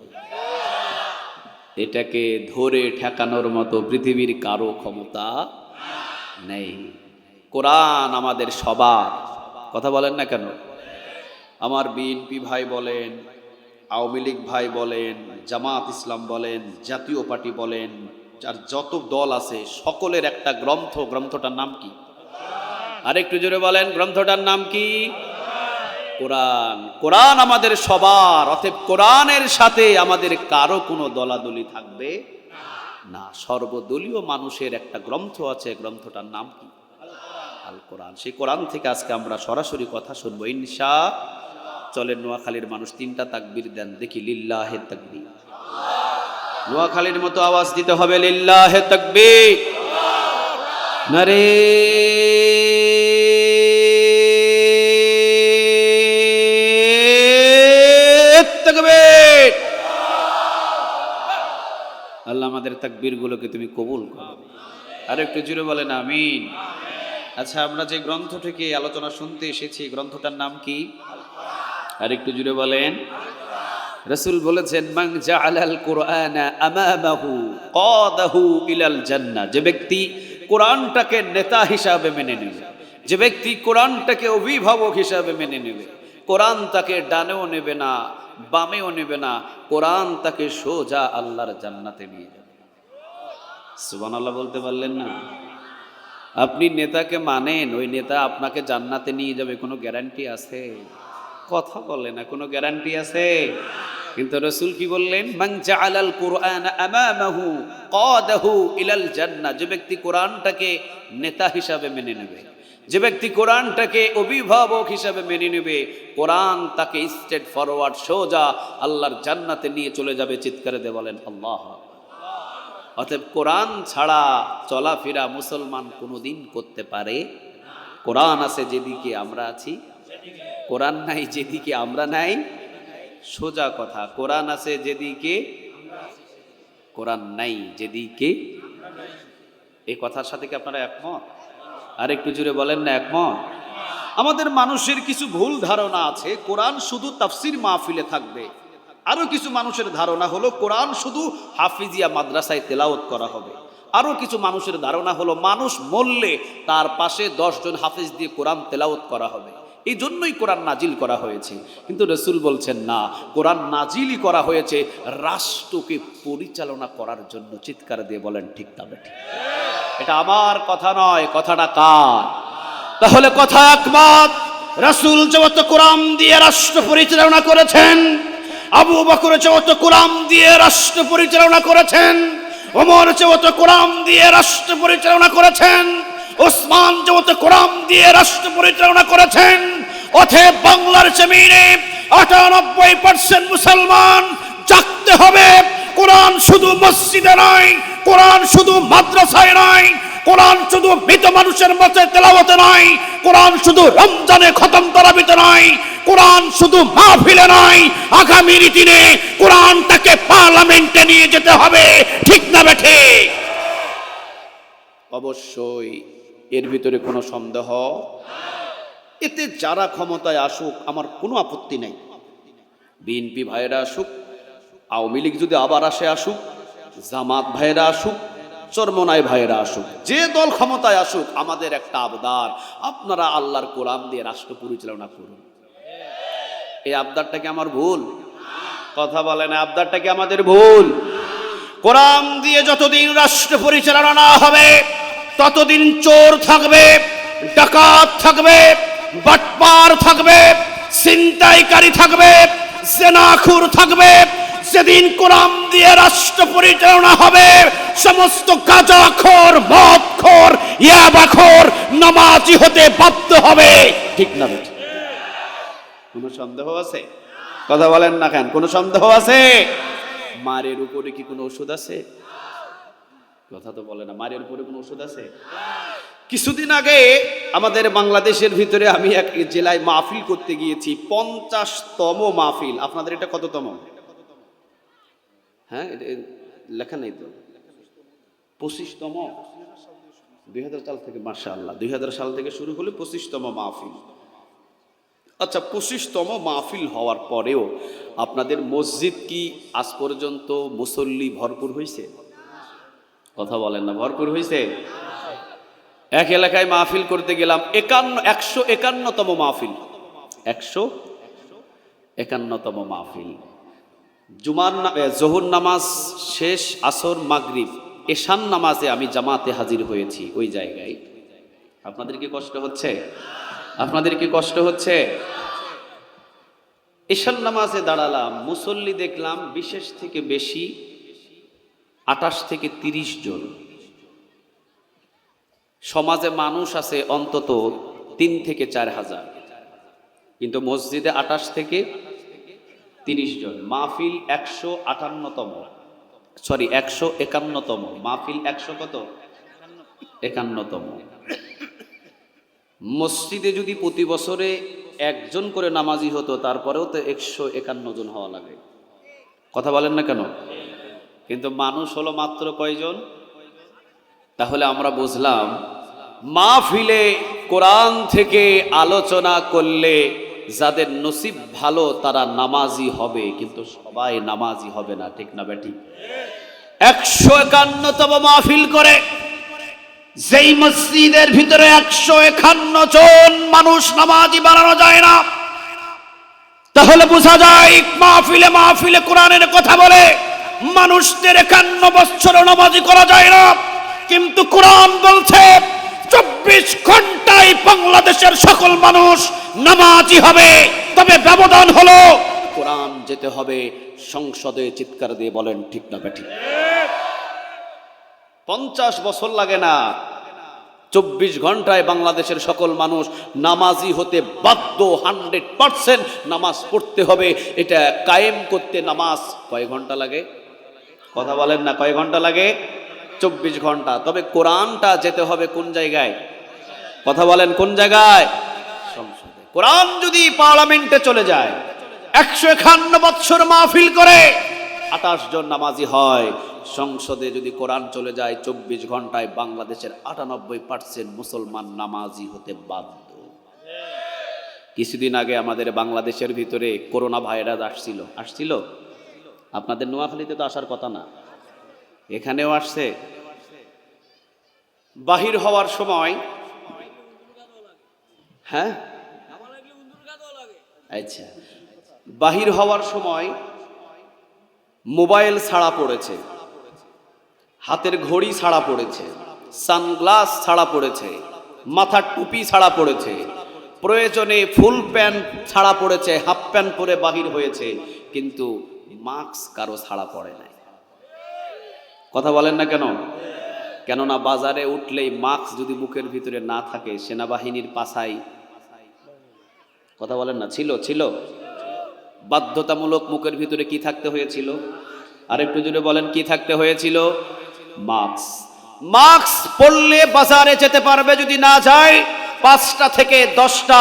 এটাকে ধরে ঠেকানোর মতো পৃথিবীর কারো ক্ষমতা নেই। কোরআন আমাদের সবার, কথা বলেন না কেন? আমার বিএনপি ভাই বলেন, আওয়ামী লীগ ভাই বলেন, জামাত ইসলাম বলেন, জাতীয় পার্টি বলেন, আর যত দল আছে সকলের একটা গ্রন্থ, গ্রন্থটার নাম কি? আরেকটু জোরে বলেন, গ্রন্থটার নাম কি? কোরআন। কোরআন আমাদের সবার, অতএব কোরআনের সাথে আমাদের কারো কোনো দলাদলি থাকবে না। সর্বদলীয় মানুষের একটা গ্রন্থ আছে, গ্রন্থটার নাম কি? আল কোরআন। সেই কোরআন থেকে আজকে আমরা সরাসরি কথা শুনবো ইনশাআল্লাহ। চলেন নোয়াখালীর মানুষ 3টা তাকবীর দেন দেখি, লিল্লাহে তাকবীর। নোয়াখালীর মতো আওয়াজ দিতে হবে, লিল্লাহে তাকবীর। নারে তাকবীর। আল্লাহ আমাদের তাকবীর গুলোকে তুমি কবুল করো। আর একটু জোরে বলেন আমিন। আচ্ছা, আমরা যে গ্রন্থ থেকে আলোচনা শুনতে এসেছি, গ্রন্থটার নাম কি? আর একটু জুড়ে বলেন। রাসূল বলেছেন, মান জাআলাল কুরআনা আমামাহু কাদাহু ইলাল জান্নাহ। যে ব্যক্তি কোরআনটাকে নেতা হিসাবে মেনে নেবে, যে ব্যক্তি কোরআনটাকে অভিভাবক হিসাবে মেনে নেবে, কোরআন তাকে ডানেও নেবে না বামেও নেবে না, কোরআন তাকে সোজা আল্লাহর জান্নাতে নিয়ে যাবে। সুবহানাল্লাহ বলতে পারলেন না? আপনি নেতাকে মানেন, ওই নেতা আপনাকে জান্নাতে নিয়ে যাবে, কোনো গ্যারান্টি আছে? কথা বলে না, কোনো গ্যারান্টি আছে? কিন্তু রাসূল কি বললেন? মান জাআলাল কুরআনা আমামাহু কাদাহু ইলাল জান্নাহ। যে ব্যক্তি কোরআনটাকে নেতা হিসাবে মেনে নেবে, যে ব্যক্তি কোরআনটাকে অভিভাবক হিসাবে মেনে নেবে, কোরআন তাকে স্ট্রেট ফরওয়ার্ড সোজা আল্লাহর জান্নাতে নিয়ে চলে যাবে। চিৎকারে দিয়ে বলেন আল্লাহ। অতএব কোরআন ছাড়া চলাফেরা মুসলমান কোনোদিন করতে পারে? কোরআন আছে যেদিকে আমরা আছি, কোরআন নাই যেদিকে আমরা নাই। সোজা কথা, কোরআন আছে যেদিকে, কোরআন নাই যেদিকে। এই কথার সাথে কি আপনারা একমত? আর একটু জুড়ে বলেন না একমত? আমাদের মানুষের কিছু ভুল ধারণা আছে, কোরআন শুধু তাফসির মাহফিলে থাকবে। আরো কিছু মানুষের ধারণা হলো কোরআন শুধু হাফিজিয়া মাদ্রাসায় তেলাওয়াত করা হবে। আরো কিছু মানুষের ধারণা হলো মানুষ মরলে তার পাশে 10 জন হাফিজ দিয়ে কোরআন তেলাওয়াত করা হবে, এই জন্যই কোরআন নাজিল করা হয়েছে। কিন্তু রাসূল বলছেন না, কোরআন নাজিলই করা হয়েছে রাষ্ট্রকে পরিচালনা করার জন্য। চিৎকার দিয়ে বলেন ঠিক না বেঠিক? এটা আমার কথা নয়, কথাটা কার? তাহলে কথা একমত। রাসূল যেহেতু কোরআন দিয়ে রাষ্ট্র পরিচালনা করেছেন, আবু বকর যেহেতু কোরআন দিয়ে রাষ্ট্র পরিচালনা করেছেন, ওমর যেহেতু কোরআন দিয়ে রাষ্ট্র পরিচালনা করেছেন, ওসমান যেহেতু কোরআন দিয়ে রাষ্ট্র পরিচালনা করেছেন, অতএব বাংলার জমিনে 98% মুসলমান জাগতে হবে। কোরআন শুধু মসজিদে নয়, কোরআন শুধু মাদ্রাসায় নয়, কোরআন শুধু মৃত মানুষের মধ্যে তেলাওয়াতে নয়, কোরআন শুধু রমজানে খতম তারাবিতে নয়, কোরআন শুধু মাহফিলে নয়, আগামীর দিনে কোরআনটাকে পার্লামেন্টে নিয়ে যেতে হবে। ঠিক না বেঠে? অবশ্যই এর ভিতরে কোনো সন্দেহ। এতে যারা ক্ষমতায় আসুক আমার কোনো আপত্তি নাই। বিএনপি ভাইয়েরা আসুক, আওয়ামী লীগ যদি আবার আসুক, জামাত ভাইয়েরা আসুক, চরমনাই ভাইয়েরা আসুক, যে দল ক্ষমতায় আসুক, আমাদের একটা আবদার, আপনারা আল্লাহর কোরআন দিয়ে রাষ্ট্র পরিচালনা করুন। এই আবদারটা কি আমার ভুল? কথা বলেন, আবদারটা কি আমাদের ভুল? কোরআন দিয়ে যতদিন রাষ্ট্র পরিচালনা না হবে ততদিন চোর থাকবে, ডাকাত থাকবে, বাটপার থাকবে, ছিনতাইকারী থাকবে, জেনাখুর থাকবে। যেদিন কোরআন দিয়ে রাষ্ট্র পরিচালনা হবে সমস্ত গাঁজাখোর, মদখোর, ইয়াবাখোর নামাজি হতে বাধ্য হবে। ঠিক না? কোনো সন্দেহ আছে? কথা বলেন না কেন? কোনো সন্দেহ আছে? মারের উপরে কি কোনো ওষুধ আছে? কথা তো বলে না। মারের উপরে কোনো ওষুধ আছে? কিছুদিন আগে আমাদের বাংলাদেশের ভিতরে আমি এক জেলায় মাহফিল করতে গিয়েছি, 50তম মাহফিল। আপনাদের এটা কততম? হ্যাঁ, লেখা নেই তো। 25তম। 2000 সাল থেকে, মাশাআল্লাহ, 2000 সাল থেকে শুরু হলে 25তম মাহফিল। আচ্ছা, 25তম মাহফিল হওয়ার পরেও আপনাদের মসজিদ কি আজ পর্যন্ত মুসল্লি ভরপুর হয়েছে? কথা বলেন না, ভরপুর হয়েছে? এক এলাকায় মাহফিল করতে গেলাম, 151তম মাহফিল, 151তম মাহফিল। জোহর নামাজ শেষ, আসর, মাগরিব, এশান নামাজে আমি জামাতে হাজির হয়েছি ওই জায়গায়। আপনাদের কি কষ্ট হচ্ছে? আপনাদের কি কষ্ট হচ্ছে? এশান নামাজে দাঁড়ালাম, মুসল্লি দেখলাম বিশেষ থেকে বেশি 28 থেকে 30 জন। সমাজে মানুষ আছে অন্তত 3 থেকে 4 হাজার। কিন্তু মসজিদে 28 থেকে 30 জন, মাহফিল 158তম, সরি 151তম, মাহফিল 100 কত 51তম। মসজিদে যদি প্রতি বছরে একজন করে নামাজি হতো, তারপরেও তো 151 জন হওয়া লাগে। কথা বলেন না কেন? কিন্তু মানুষ হলো মাত্র কয়জন? তাহলে আমরা বুঝলাম মাহফিলে কোরআন থেকে আলোচনা করলে যাদের নসিব ভালো তারা নামাজি হবে, কিন্তু সবাই নামাজি হবে না, ঠিক না বেঠিক? 151তম মাহফিল করে যেই মসজিদের ভিতরে 151 জন মানুষ নামাজি বানানো যায় না, তাহলে বোঝা যায় মাহফিলে মাহফিলে কোরআনের কথা বলে মানুষদের 51 বছর নামাজি করা যায় না। কিন্তু কোরআন বলছে 24 ঘন্টায় বাংলাদেশের সকল মানুষ নামাজি হবে। তবে ব্যবধান হলো কোরআন যেতে হবে সংসদে। চিৎকার দিয়ে বলেন ঠিক না বেঠিক? 50 বছর লাগে না, 24 ঘন্টায় বাংলাদেশের সকল মানুষ নামাজি হতে বাধ্য। 100% নামাজ পড়তে হবে। এটা কায়েম করতে নামাজ কয় ঘন্টা লাগে? কথা বলেন না, কয় ঘন্টা লাগে? 24 ঘন্টা। তবে কোরআনটা যেতে হবে কোন জায়গায়? কথা বলেন কোন জায়গায়? সংসদে। কোরআন যদি পার্লামেন্টে চলে যায়, 151 বছর মাহফিল করে 28 জন নামাজি হয়। সংসদে যদি কোরআন চলে যায় 24 ঘন্টায় বাংলাদেশের 98% মুসলমান নামাজি হতে বাধ্য। কিছুদিন আগে আমাদের বাংলাদেশের ভিতরে করোনা ভাইরাস আসছিল। আপনাদের নোয়াখালীতে তো আসার কথা না, এখানেও আসছে। বাহির হওয়ার সময়, হ্যাঁ আচ্ছা, বাহির হওয়ার সময় মোবাইল ছাড়া পড়েছে, হাতের ঘড়ি ছাড়া পড়েছে, সানগ্লাস ছাড়া পড়েছে, মাথার টুপি ছাড়া পড়েছে, প্রয়োজনে ফুল প্যান্ট ছাড়া পড়েছে, হাফ প্যান্ট পরে বাহির হয়েছে, কিন্তু মাস্ক কারো ছাড়া পড়ে নাই। কথা বলেন না কেন? কেননা বাজারে উঠলেই মাস্ক যদি বুকের ভিতরে না থাকে, সেনাবাহিনীর পাছায়, কথা বলেন না, ছিল বাধ্যতামূলক মুখের ভিতরে কি থাকতে হয়েছিল? আর একটু জোরে বলেন কি থাকতে হয়েছিল? মাস্ক পরলে বাজারে যেতে পারবে। যদি না যায় 5টা থেকে 10টা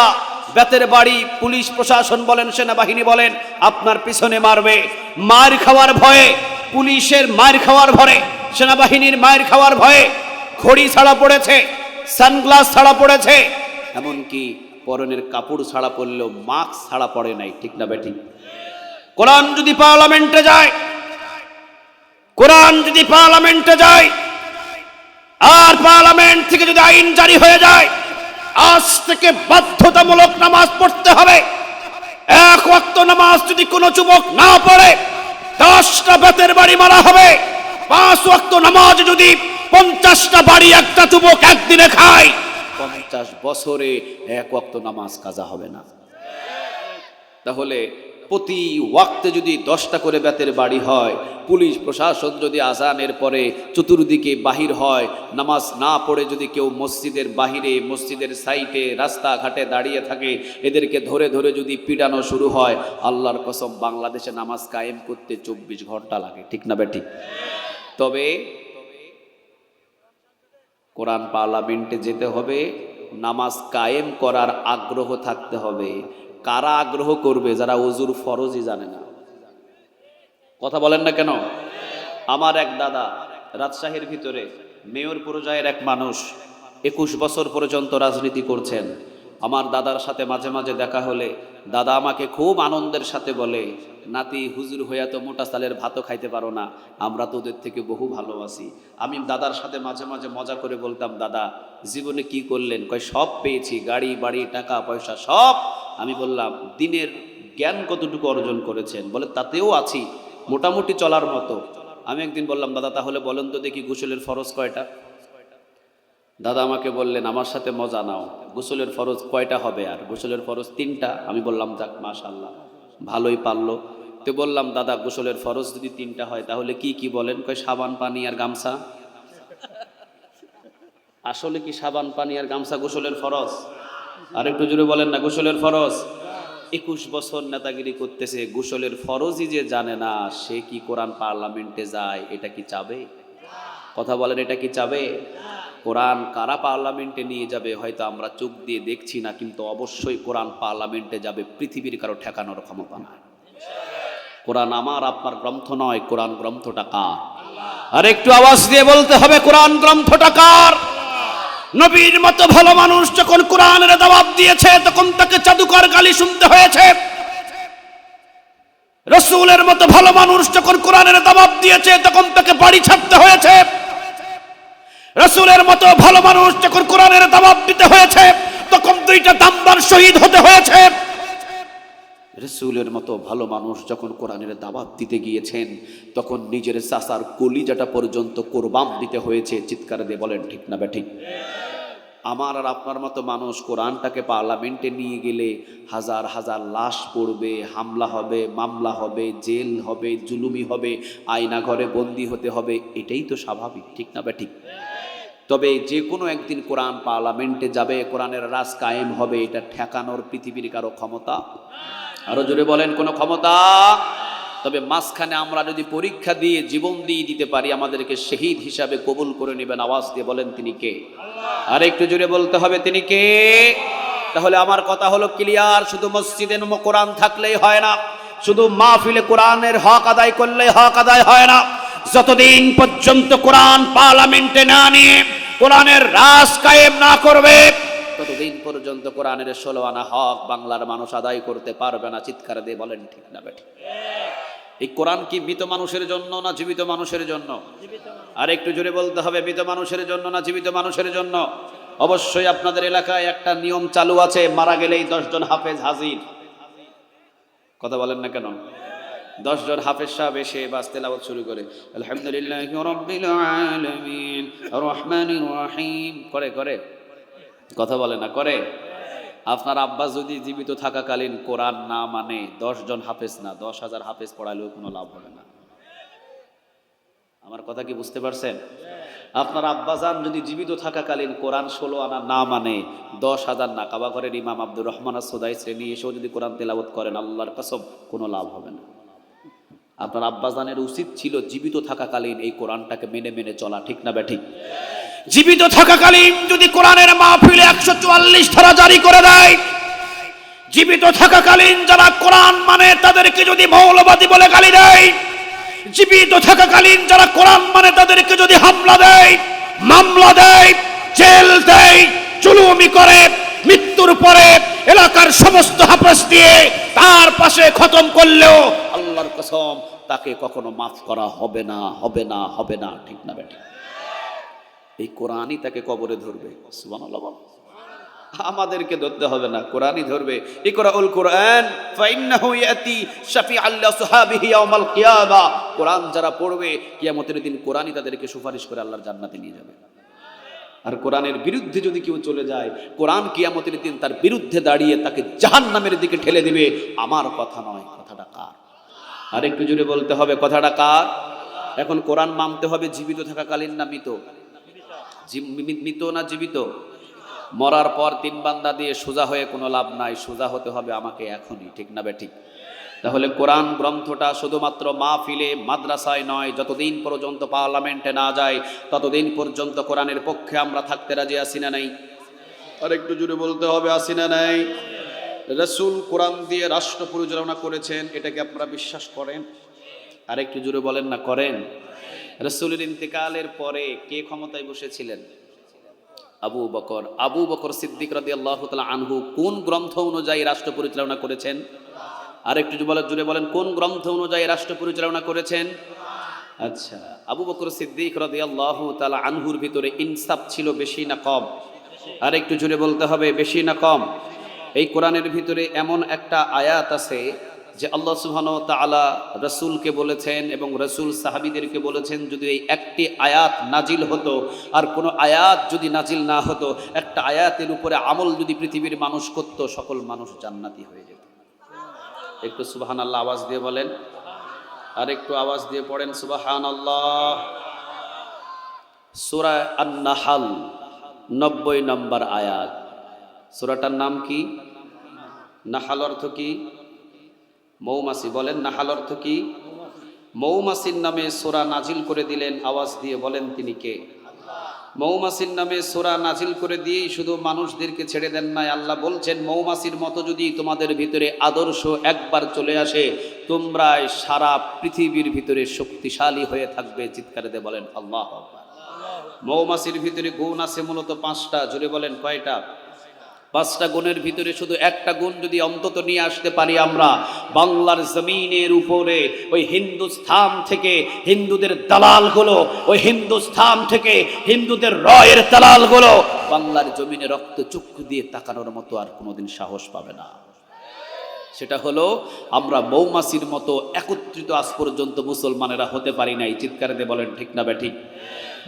বেতের বাড়ি পুলিশ প্রশাসন বলেন, সেনাবাহিনী বলেন, আপনার পিছনে মারবে। মার খাওয়ার ভয়ে, পুলিশের মার খাওয়ার ভয়ে, সেনাবাহিনীর মার খাওয়ার ভয়ে ঘড়ি ছাড়া পড়েছে, সানগ্লাস ছাড়া পড়েছে, এমনকি পরনের কাপড় ছাড়া পড়লেও মাস্ক ছাড়া পড়ে নাই, ঠিক না বেঠিক? কোরআন যদি পার্লামেন্টে যায়, কোরআন যদি পার্লামেন্টে যায় আর পার্লামেন্ট থেকে যদি আইন জারি হয়ে যায়, আজ থেকে বাধ্যতামূলক নামাজ পড়তে হবে। 1 ওয়াক্ত নামাজ যদি কোনো যুবক না পড়ে 10টা বেতের বাড়ি মারা হবে। 5 ওয়াক্ত নামাজ যদি 50টা বাড়ি একটা যুবক একদিনে খায়, 50 বছরে 1 ওয়াক্ত নামাজ কাজা হবে না। তাহলে প্রতি ওয়াক্তে যদি 10টা করে বেতের বাড়ি হয়, পুলিশ প্রশাসন যদি আজানের পরে চতুর্দিকে বাহির হয়, নামাজ না পড়ে যদি কেউ মসজিদের বাহিরে, মসজিদের সাইডে, রাস্তাঘাটে দাঁড়িয়ে থাকে, এদেরকে ধরে ধরে যদি পিটানো শুরু হয়, আল্লাহর কসম বাংলাদেশে নামাজ কায়েম করতে 24 ঘন্টা লাগে, ঠিক না বেঠিক? তবে কোরআন পার্লামেন্টে যেতে হবে, নামাজ কায়েম করার আগ্রহ থাকতে হবে। কারা আগ্রহ করবে? যারা ওযুর ফরজই জানে না। কথা বলেন না কেন? আমার এক দাদা রাজশাহীর ভিতরে মেয়র পর্যায়ের এক মানুষ, 21 বছর পর্যন্ত রাজনীতি করছেন। আমার দাদার সাথে মাঝে মাঝে দেখা হলে দাদা আমাকে খুব আনন্দের সাথে বলে, নাতি হুজুর হইয়া তো মোটা চালের ভাতও খাইতে পারো না, আমরা তো ওদের থেকে বহু ভালো আছি। আমি দাদার সাথে মাঝে মাঝে মজা করে বলতাম, দাদা জীবনে কি করলেন? কয় সব পেয়েছি, গাড়ি বাড়ি টাকা পয়সা সব। আমি বললাম দিনের জ্ঞান কতটুকু অর্জন করেছেন? বলে তাতেও আছি, মোটামুটি চলার মতো। আমি একদিন বললাম, দাদা তাহলে বলেন তো দেখি গোসলের ফরজ কয়টা? দাদা আমাকে বললেন, আমার সাথে মজা নাও, গোসলের ফরজ কয়টা হবে? আর গোসলের ফরজ 3টা। আমি বললাম যাক মাশাআল্লাহ, ভালোই পারলো। তো বললাম, দাদা গোসলের ফরজ যদি 3টা হয় তাহলে কি কি বলেন? কয় সাবান পানি আর গামছা। আসলে কি সাবান পানি আর গামছা গোসলের ফরজ? আর একটু জোরে বলেন না, গোসলের ফরজ? 21 বছর নেতাগিরি করতেছে, গোসলের ফরজই যে জানে না, সে কি কোরআন পার্লামেন্টে যায়? এটা কি চাবে? কথা বলেন, এটা কি চাবে? কোরআন কারা পার্লামেন্টে নিয়ে যাবে হয়তো আমরা চোখ দিয়ে দেখছি না, কিন্তু অবশ্যই কোরআন পার্লামেন্টে যাবে। পৃথিবীর কারো ঠেকানোর ক্ষমতা নাই। কোরআন আমার আপনার গ্রন্থ নয়, কোরআন গ্রন্থটা কার? আর একটু আওয়াজ দিয়ে বলতে হবে, কোরআন গ্রন্থটা কার? নবীর মতো ভালো মানুষ যখন কোরআনের দাওয়াত দিয়েছে তখন তাকে জাদুকর গালি শুনতে হয়েছে। রাসূলের মতো ভালো মানুষ যখন কোরআনের দাওয়াত দিয়েছে তখন তাকে বাড়ি ছাড়তে হয়েছে। রাসূলের মতো ভালো মানুষ যখন কোরআনের দাওয়াত দিতে হয়েছে তখন দুইটা দামদার শহীদ হতে হয়েছে। রাসূলের মতো ভালো মানুষ যখন কোরআনের দাওয়াত দিতে গিয়েছেন তখন নিজের চাচার কলিজাটা পর্যন্ত কোরবান দিতে হয়েছে। চিৎকার দিয়ে বলেন ঠিক না বেঠিক? আমার আর আপনার মতো মানুষ কোরআনটাকে পার্লামেন্টে নিয়ে গেলে হাজার হাজার লাশ পড়বে, হামলা হবে, মামলা হবে, জেল হবে, জুলুমি হবে, আয়না ঘরে বন্দী হতে হবে। এটাই তো স্বাভাবিক, ঠিক না বেঠিক? তবে যে কোনো একদিন কোরআন পার্লামেন্টে যাবে, কোরআনের রাজ কায়েম হবে, এটা ঠেকানোর পৃথিবীর কারো ক্ষমতা? আরো জোরে বলেন, কোনো ক্ষমতা? তবে মাঝখানে আমরা যদি পরীক্ষা দিয়ে জীবন দিয়ে দিতে পারি, আমাদেরকে শহীদ হিসাবে কবুল করে নেবেন। আওয়াজ দিয়ে বলেন তিনি কে? আর একটু জোরে বলতে হবে, তিনি কে? তাহলে আমার কথা হলো ক্লিয়ার, শুধু মসজিদে কোরআন থাকলেই হয় না, শুধু মাহফিলে কোরআনের হক আদায় করলেই হক আদায় হয় না। যতদিন পর্যন্ত কোরআন পার্লামেন্টে না নিয়ে কোরআনের রাজ কায়েম না করবে ততদিন পর্যন্ত কোরআনের 16 আনা হক বাংলার মানুষ আদায় করতে পারবে না। চিৎকার দিয়ে বলেন ঠিক না বেঠিক? এই কোরআন কি মৃত মানুষের জন্য না জীবিত মানুষের জন্য? আর একটু জোরে বলতে হবে, মৃত মানুষের জন্য না জীবিত মানুষের জন্য? অবশ্যই আপনাদের এলাকায় একটা নিয়ম চালু আছে, মারা গেলেই 10 জন হাফেজ হাজির। কথা বলেন না কেন? 10 জন হাফেজ সাহেব এসে বাস তেলাওয়াত শুরু করে, আলহামদুলিল্লাহি রাব্বিল আলামিন আর রহমানির রহিম করে করে। কথা বলে না? করে। আপনার আব্বা যদি জীবিত থাকাকালীন কোরআন না মানে 10 জন হাফেজ না 10,000 হাফেজ পড়ালেও কোনো লাভ হবে না। আমার কথা কি বুঝতে পারছেন? আপনার আব্বাজান যদি জীবিত থাকাকালীন কোরআন 16 আনা না মানে 10,000 না, কাবা ঘরের ইমাম আব্দুর রহমান as-সুদাই শ্রেণী এসেও যদি কোরআন তেলাওয়াত করেন, আল্লাহর কসম কোনো লাভ হবে না। আপনার আব্বাজানের উচিত ছিল জীবিত থাকাকালীন এই কোরআনটাকে মেনে মেনে চলা, ঠিক না বেঠিক? জীবিত থাকাকালীন যদি কোরআনের মাহফিলে 144 ধারা জারি করে দেয়, জীবিত থাকাকালীন যারা কোরআন মানে তাদেরকে যদি মৌলবাদী বলে গালি দেয়, জীবিত থাকাকালীন যারা কোরআন মানে তাদেরকে যদি হামলা দেয়, মামলা দেয়, জেল দেয়, জুলুমি করে, মৃত্যুর পরে এলাকার সমস্ত হাফেজ দিয়ে তার পাশে খতম করলেও আল্লাহর কসম তাকে কখনো মাফ করা হবে না, হবে না, হবে না, ঠিক না বেঠিক? এই কোরআনই তাকে কবরে ধরবে। সুবহানাল্লাহ। আমাদেরকে ধরতে হবে না, কোরআনই ধরবে। ইকরাউল কোরআন ফাইন্নাহু ইয়াতি শাফিআল লিআসহাবিহি ইয়াউমাল কিয়ামা। কোরআন যারা পড়বে কিয়ামতের দিন কোরআনই তাদেরকে সুপারিশ করে আল্লাহর জান্নাতে নিয়ে যাবে। আর কোরআনের বিরুদ্ধে যদি কেউ চলে যায়, কোরআন কিয়ামতের দিন তার বিরুদ্ধে দাঁড়িয়ে তাকে জাহান্নামের দিকে ঠেলে দিবে। আমার কথা নয়, কথাটা কার? আর একটু জোরে বলতে হবে, কথাটা কার? এখন কোরআন মানতে হবে জীবিত থাকাকালীন না মৃত? মৃত না জীবিত? মরার পর 3 বান্দা দিয়ে সোজা হয়ে কোনো লাভ নাই, সোজা হতে হবে আমাকে এখনই, ঠিক না বেঠিক? তাহলে কোরআন গ্রন্থটা শুধুমাত্র মাহফিলে মাদ্রাসায় নয়, যতদিন পর্যন্ত পার্লামেন্টে না যায় ততদিন পর্যন্ত কোরআনের পক্ষে আমরা থাকতে রাজি আছি না নাই? আর একটু জোরে বলতে হবে, আছি না নাই? রাসূল কোরআন দিয়ে রাষ্ট্র পরিচালনা করেছেন, এটাকে আপনারা বিশ্বাস করেন? আর একটু জোরে বলেন না, করেন? রাসূলের ইন্তেকালের পরে কে ক্ষমতায় বসেছিলেন? আবু বকর। আবু বকর সিদ্দিক রাদিয়াল্লাহু তাআলা আনহু কোন গ্রন্থ অনুযায়ী রাষ্ট্র পরিচালনা করেছেন? আর একটু জোরে বলেন, কোন গ্রন্থ অনুযায়ী রাষ্ট্র পরিচালনা করেছেন? আচ্ছা, আবু বকর সিদ্দিক রাদিয়াল্লাহু তাআলা আনহুর ভিতরে ইনসাফ ছিল বেশি না কম? আর একটু জোরে বলতে হবে, বেশি না কম? এই কোরআনের ভিতরে এমন একটা আয়াত আছে যে আল্লাহ সুবহানাহু ওয়া তাআলা রাসূলকে বলেছেন এবং রাসূল সাহাবীদেরকে বলেছেন, যদি এই একটি আয়াত নাজিল হতো আর কোনো আয়াত যদি নাজিল না হতো, একটা আয়াতের উপরে আমল যদি পৃথিবীর মানুষ করত, সকল মানুষ জান্নাতি হয়ে যেত। একটু সুবহানাল্লাহ আওয়াজ দিয়ে বলেন, আর একটু আওয়াজ দিয়ে পড়েন সুবহানাল্লাহ। সূরা আন-নাহল 90 নম্বর আয়াত। সূরাটার নাম কি? নাহাল অর্থ কি? মৌমাছি। বলেন নাহাল অর্থ কি? মৌমাছির নামে সূরা নাজিল করে দিলেন, আওয়াজ দিয়ে বলেন তিনি কে? মৌমাছির নামে সূরা নাজিল করে দিয়েই শুধু মানুষদেরকে ছেড়ে দেন নাই, আল্লাহ বলছেন মৌমাছির মতো যদি তোমাদের ভিতরে আদর্শ একবার চলে আসে, তোমরা সারা পৃথিবীর ভিতরে শক্তিশালী হয়ে থাকবে। চিৎকারে দিয়ে বলেন আল্লাহু আকবার। মৌমাছির ভিতরে গুণ আছে মূলত 5টা। জোরে বলেন কয়টা? 5টা গুণের ভিতরে শুধু একটা গুণ যদি অন্তত নিয়ে আসতে পারি আমরা, বাংলার জমিনের উপরে ওই হিন্দুস্থান থেকে হিন্দুদের দালালগুলো, ওই হিন্দুস্থান থেকে হিন্দুদের রয়ের দালালগুলো বাংলার জমিনে রক্ত চক্ষু দিয়ে তাকানোর মতো আর কোনোদিন সাহস পাবে না। সেটা হলো আমরা মৌমাছির মতো একত্রিত আজ পর্যন্ত মুসলমানেরা হতে পারি নাই। চিৎকারে দিয়ে বলেন ঠিক না বেঠিক?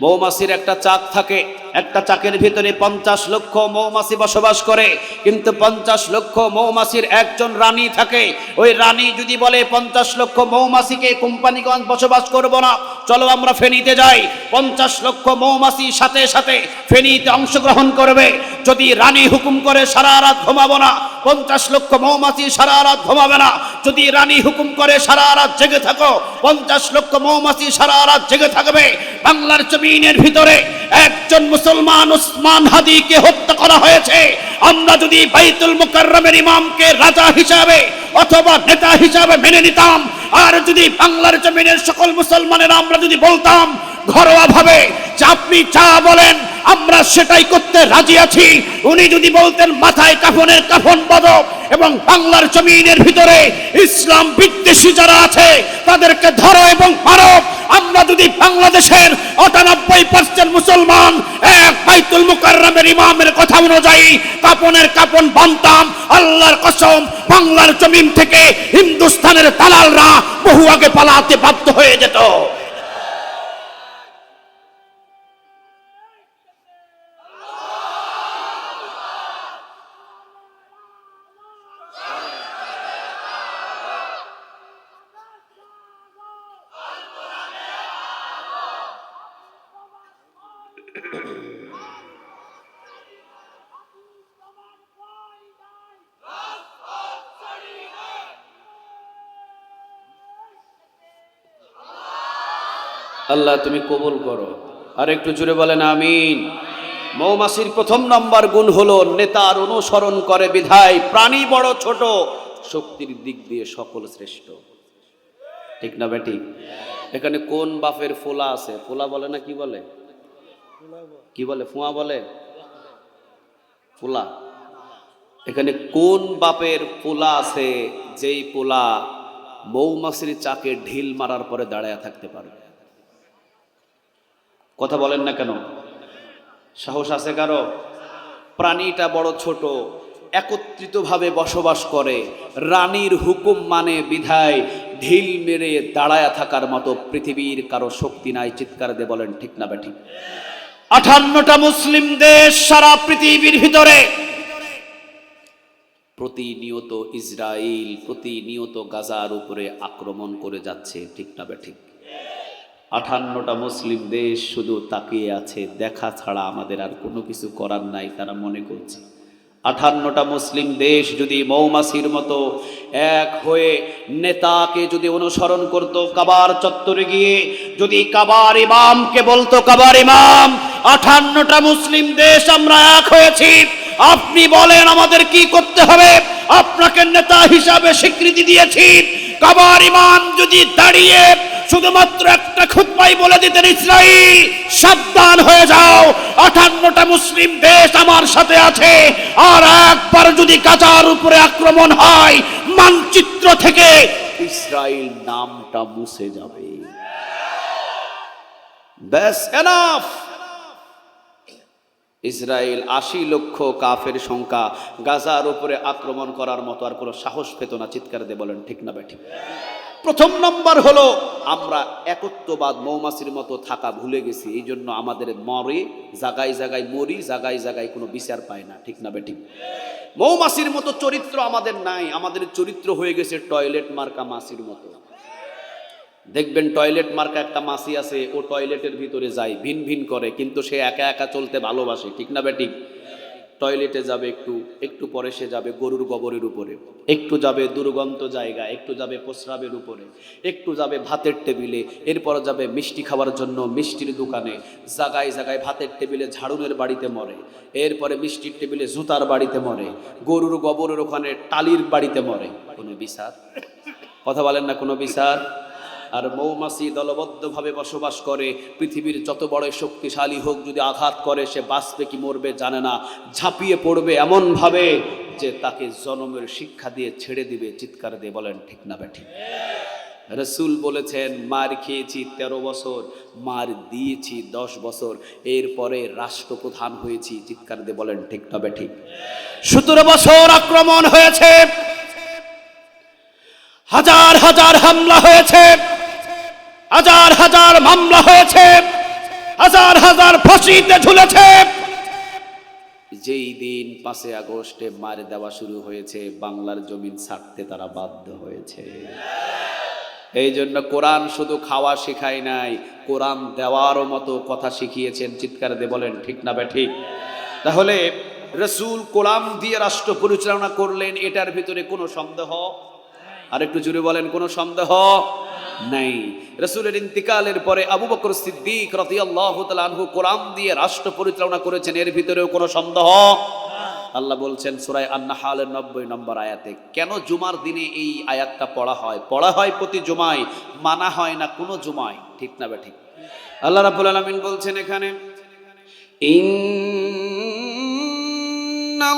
মৌমাছির একটা চাক থাকে, একটা চাকের ভিতরে 50 লক্ষ মৌমাছি বসবাস করে, কিন্তু 50 লক্ষ মৌমাছির একজন রানী থাকে। ওই রানী যদি বলে 50 লক্ষ মৌমাছিকে কোম্পানিগঞ্জ বসবাস করব না, চলো আমরা ফেনীতে যাই, 50 লক্ষ মৌমাছি সাথে সাথে ফেনীতে অংশগ্রহণ করবে। যদি রানী হুকুম করে সারা রাত ঘুমাবো না, 50 লক্ষ মৌমাছি সারা রাত ঘুমাবে না। যদি রানী হুকুম করে সারা রাত জেগে থাকো, 50 লক্ষ মৌমাছি সারা রাত জেগে থাকবে। বাংলার জমিনের ভিতরে একজন মুসলমান ওসমান হাদিকে হত্যা করা হয়েছে। আমরা যদি বাইতুল মুকাররমের ইমামকে রাজা হিসাবে অথবা নেতা হিসাবে মেনে নিতাম, আর যদি বাংলার জমিনের সকল মুসলমানের আমরা যদি বলতাম ঘরোয়া ভাবে যে আপনি যা বলেন আমরা সেটাই করতে রাজি আছি, উনি যদি বলতেন মাথায় কাফনের কাফন বাঁধো এবং বাংলার জমিনের ভিতরে ইসলাম বিদ্বেষী যারা আছে তাদেরকে ধরো এবং মারো, আমরা যদি বাংলাদেশের 98% মুসলমান এক বাইতুল মুকাররমের ইমামের কথা অনুযায়ী কাফনের কাফন বাঁধতাম, আল্লাহর কসম বাংলার জমিন থেকে হিন্দুস্তানের দালালরা বহু আগে পালাতে বাধ্য হয়ে যেত। আল্লাহ তুমি কবুল করো। আর একটু জোরে বলেন আমিন। মৌমাছির প্রথম নম্বর গুণ হলো নেতার অনুসরণ করে বিধায় প্রাণী বড় ছোট, শক্তির দিক দিয়ে সকল শ্রেষ্ঠ। ঠিক না বেটি? এখানে কোন বাপের ফোলা আছে? ফোলা বলে না কি বলে? কি বলে? ফুয়া বলে? ফোলা। এখানে কোন বাপের পোলা আছে যেই পোলা মৌমাছির চাকে ঢিল মারার পরে দাঁড়ায় থাকতে পারবে? কথা বলেন না কেন? সাহস আছে কারো? প্রাণীটা বড় ছোট, একত্রিতভাবে বসবাস করে, রানীর হুকুম মানে বিধায় ঢিল মেরে দাঁড়ায় থাকার মতো পৃথিবীর কারো শক্তি নাই। চিৎকার দিয়ে বলেন ঠিক না বেঠিক? 58টা মুসলিম দেশ সারা পৃথিবীর ভিতরে প্রতিনিয়ত ইসরায়েল প্রতিনিয়ত গাজার উপরে আক্রমণ করে যাচ্ছে। ঠিক না বেঠিক? 58টা মুসলিম দেশ শুধু তাকিয়ে আছে, দেখা ছাড়া আমাদের আর কোনো কিছু করার নাই তারা মনে করছে। 58টা মুসলিম দেশ যদি মৌমাছির মতো এক হয়ে নেতাকে যদি অনুসরণ করত, কাবার চত্বরে গিয়ে যদি কাবার ইমামকে বলতো কাবার ইমাম 58টা মুসলিম দেশ আমরা এক হয়েছি, আপনি বলেন আমাদের কি করতে হবে, আপনাকে নেতা হিসাবে স্বীকৃতি দিয়েছি। কাবার ইমাম যদি দাঁড়িয়ে শুধুমাত্র একটা খুতবাই বলে দিতেন ইসরাইল সাবধান হয়ে যাও, 58টা মুসলিম দেশ আমার সাথে আছে, আর একবার যদি গাজার উপরে আক্রমণ হয় মানচিত্র থেকে ইসরাইল নামটা মুছে যাবে। ব্যাস, এনাফ। ইসরায়েল 80 লক্ষ কাফের সংখ্যা গাজার উপরে আক্রমণ করার মতো আর কোনো সাহস পেত না। চিৎকার দিয়ে বলেন ঠিক না বেঠিক? প্রথম নম্বর হলো আমরা একত্ববাদ মৌমাছির মতো থাকা ভুলে গেছি, এই জন্য আমাদের মরে জায়গায় জায়গায় মরি, জায়গায় জায়গায় কোনো বিচার পায় না। ঠিক না বেঠিক? মৌমাছির মতো চরিত্র আমাদের নাই, আমাদের চরিত্র হয়ে গেছে টয়লেট মার্কা মাছির মতো। দেখবেন টয়লেট মার্কা একটা মাছি আছে, ও টয়লেটের ভিতরে যায় ভিন ভিন করে, কিন্তু সে একা একা চলতে ভালোবাসে। ঠিক না বেঠিক? টয়লেটে যাবে, একটু একটু পরে সে যাবে গরুর গোবরের উপরে, একটু যাবে দুর্গন্ধ জায়গা, একটু যাবে প্রস্রাবের উপরে, একটু যাবে ভাতের টেবিলে, এরপর যাবে মিষ্টি খাওয়ার জন্য মিষ্টির দোকানে, জায়গায় জায়গায় ভাতের টেবিলে ঝাড়ুনের বাড়িতে মরে, এরপরে মিষ্টির টেবিলে জুতার বাড়িতে মরে, গরুর গোবরের ওখানে টালির বাড়িতে মরে। কোনো বিচার? কথা বলেন না, কোনো বিচার? আর মৌমাছি দলবদ্ধভাবে বসবাস করে, পৃথিবীর যত বড় শক্তিশালী হোক যদি আঘাত করে সে বাঁচবে কি মরবে জানে না, ঝাঁপিয়ে পড়বে এমনভাবে যে তাকে জনমের শিক্ষা দিয়ে ছেড়ে দিবে। চিৎকার দিয়ে বলেন ঠিক না বেঠিক? রসুল বলেছেন মার খেয়েছি 13 বছর, মার দিয়েছি 10 বছর, এরপরে রাষ্ট্রপ্রধান হয়েছি। চিৎকার দিয়ে বলেন ঠিক না বেঠিক? 17 বছর আক্রমণ হয়েছে, হাজার হাজার হামলা হয়েছে, হাজার হাজার মামলা হয়েছে, হাজার হাজার ফাঁসিতে ঝুলেছে। যেই দিন 5 আগস্টে মার দেওয়া শুরু হয়েছে, বাংলার জমিন ছাড়তে তারা বাধ্য হয়েছে। এই জন্য কোরআন শুধু খাওয়া শিখায় নাই, কোরআন দেওয়ারও মতো কথা শিখিয়েছেন। চিৎকার দিয়ে বলেন ঠিক না বেঠিক? তাহলে রসুল কোরআন দিয়ে রাষ্ট্র পরিচালনা করলেন, এটার ভিতরে কোনো সন্দেহ? আর একটু জুড়ে বলেন, কোনো সন্দেহ নাই। রাসূলের ইন্তিকালের পরে আবু বকর সিদ্দিক রাদিয়াল্লাহু তাআলা আনহু কোরআন দিয়ে রাষ্ট্র পরিচালনা করেছেন, এর ভিতরেও কোনো সন্দেহ? আল্লাহ বলছেন সূরা আন-নাহলের 90 নম্বর আয়াতে, কেন জুমার দিনে এই আয়াতটা পড়া হয়? পড়া হয় প্রতি জুমায়, মানা হয় না কোনো জুমায়। ঠিক না বেঠিক? আল্লাহ রাব্বুল আলামিন বলছেন এখানে,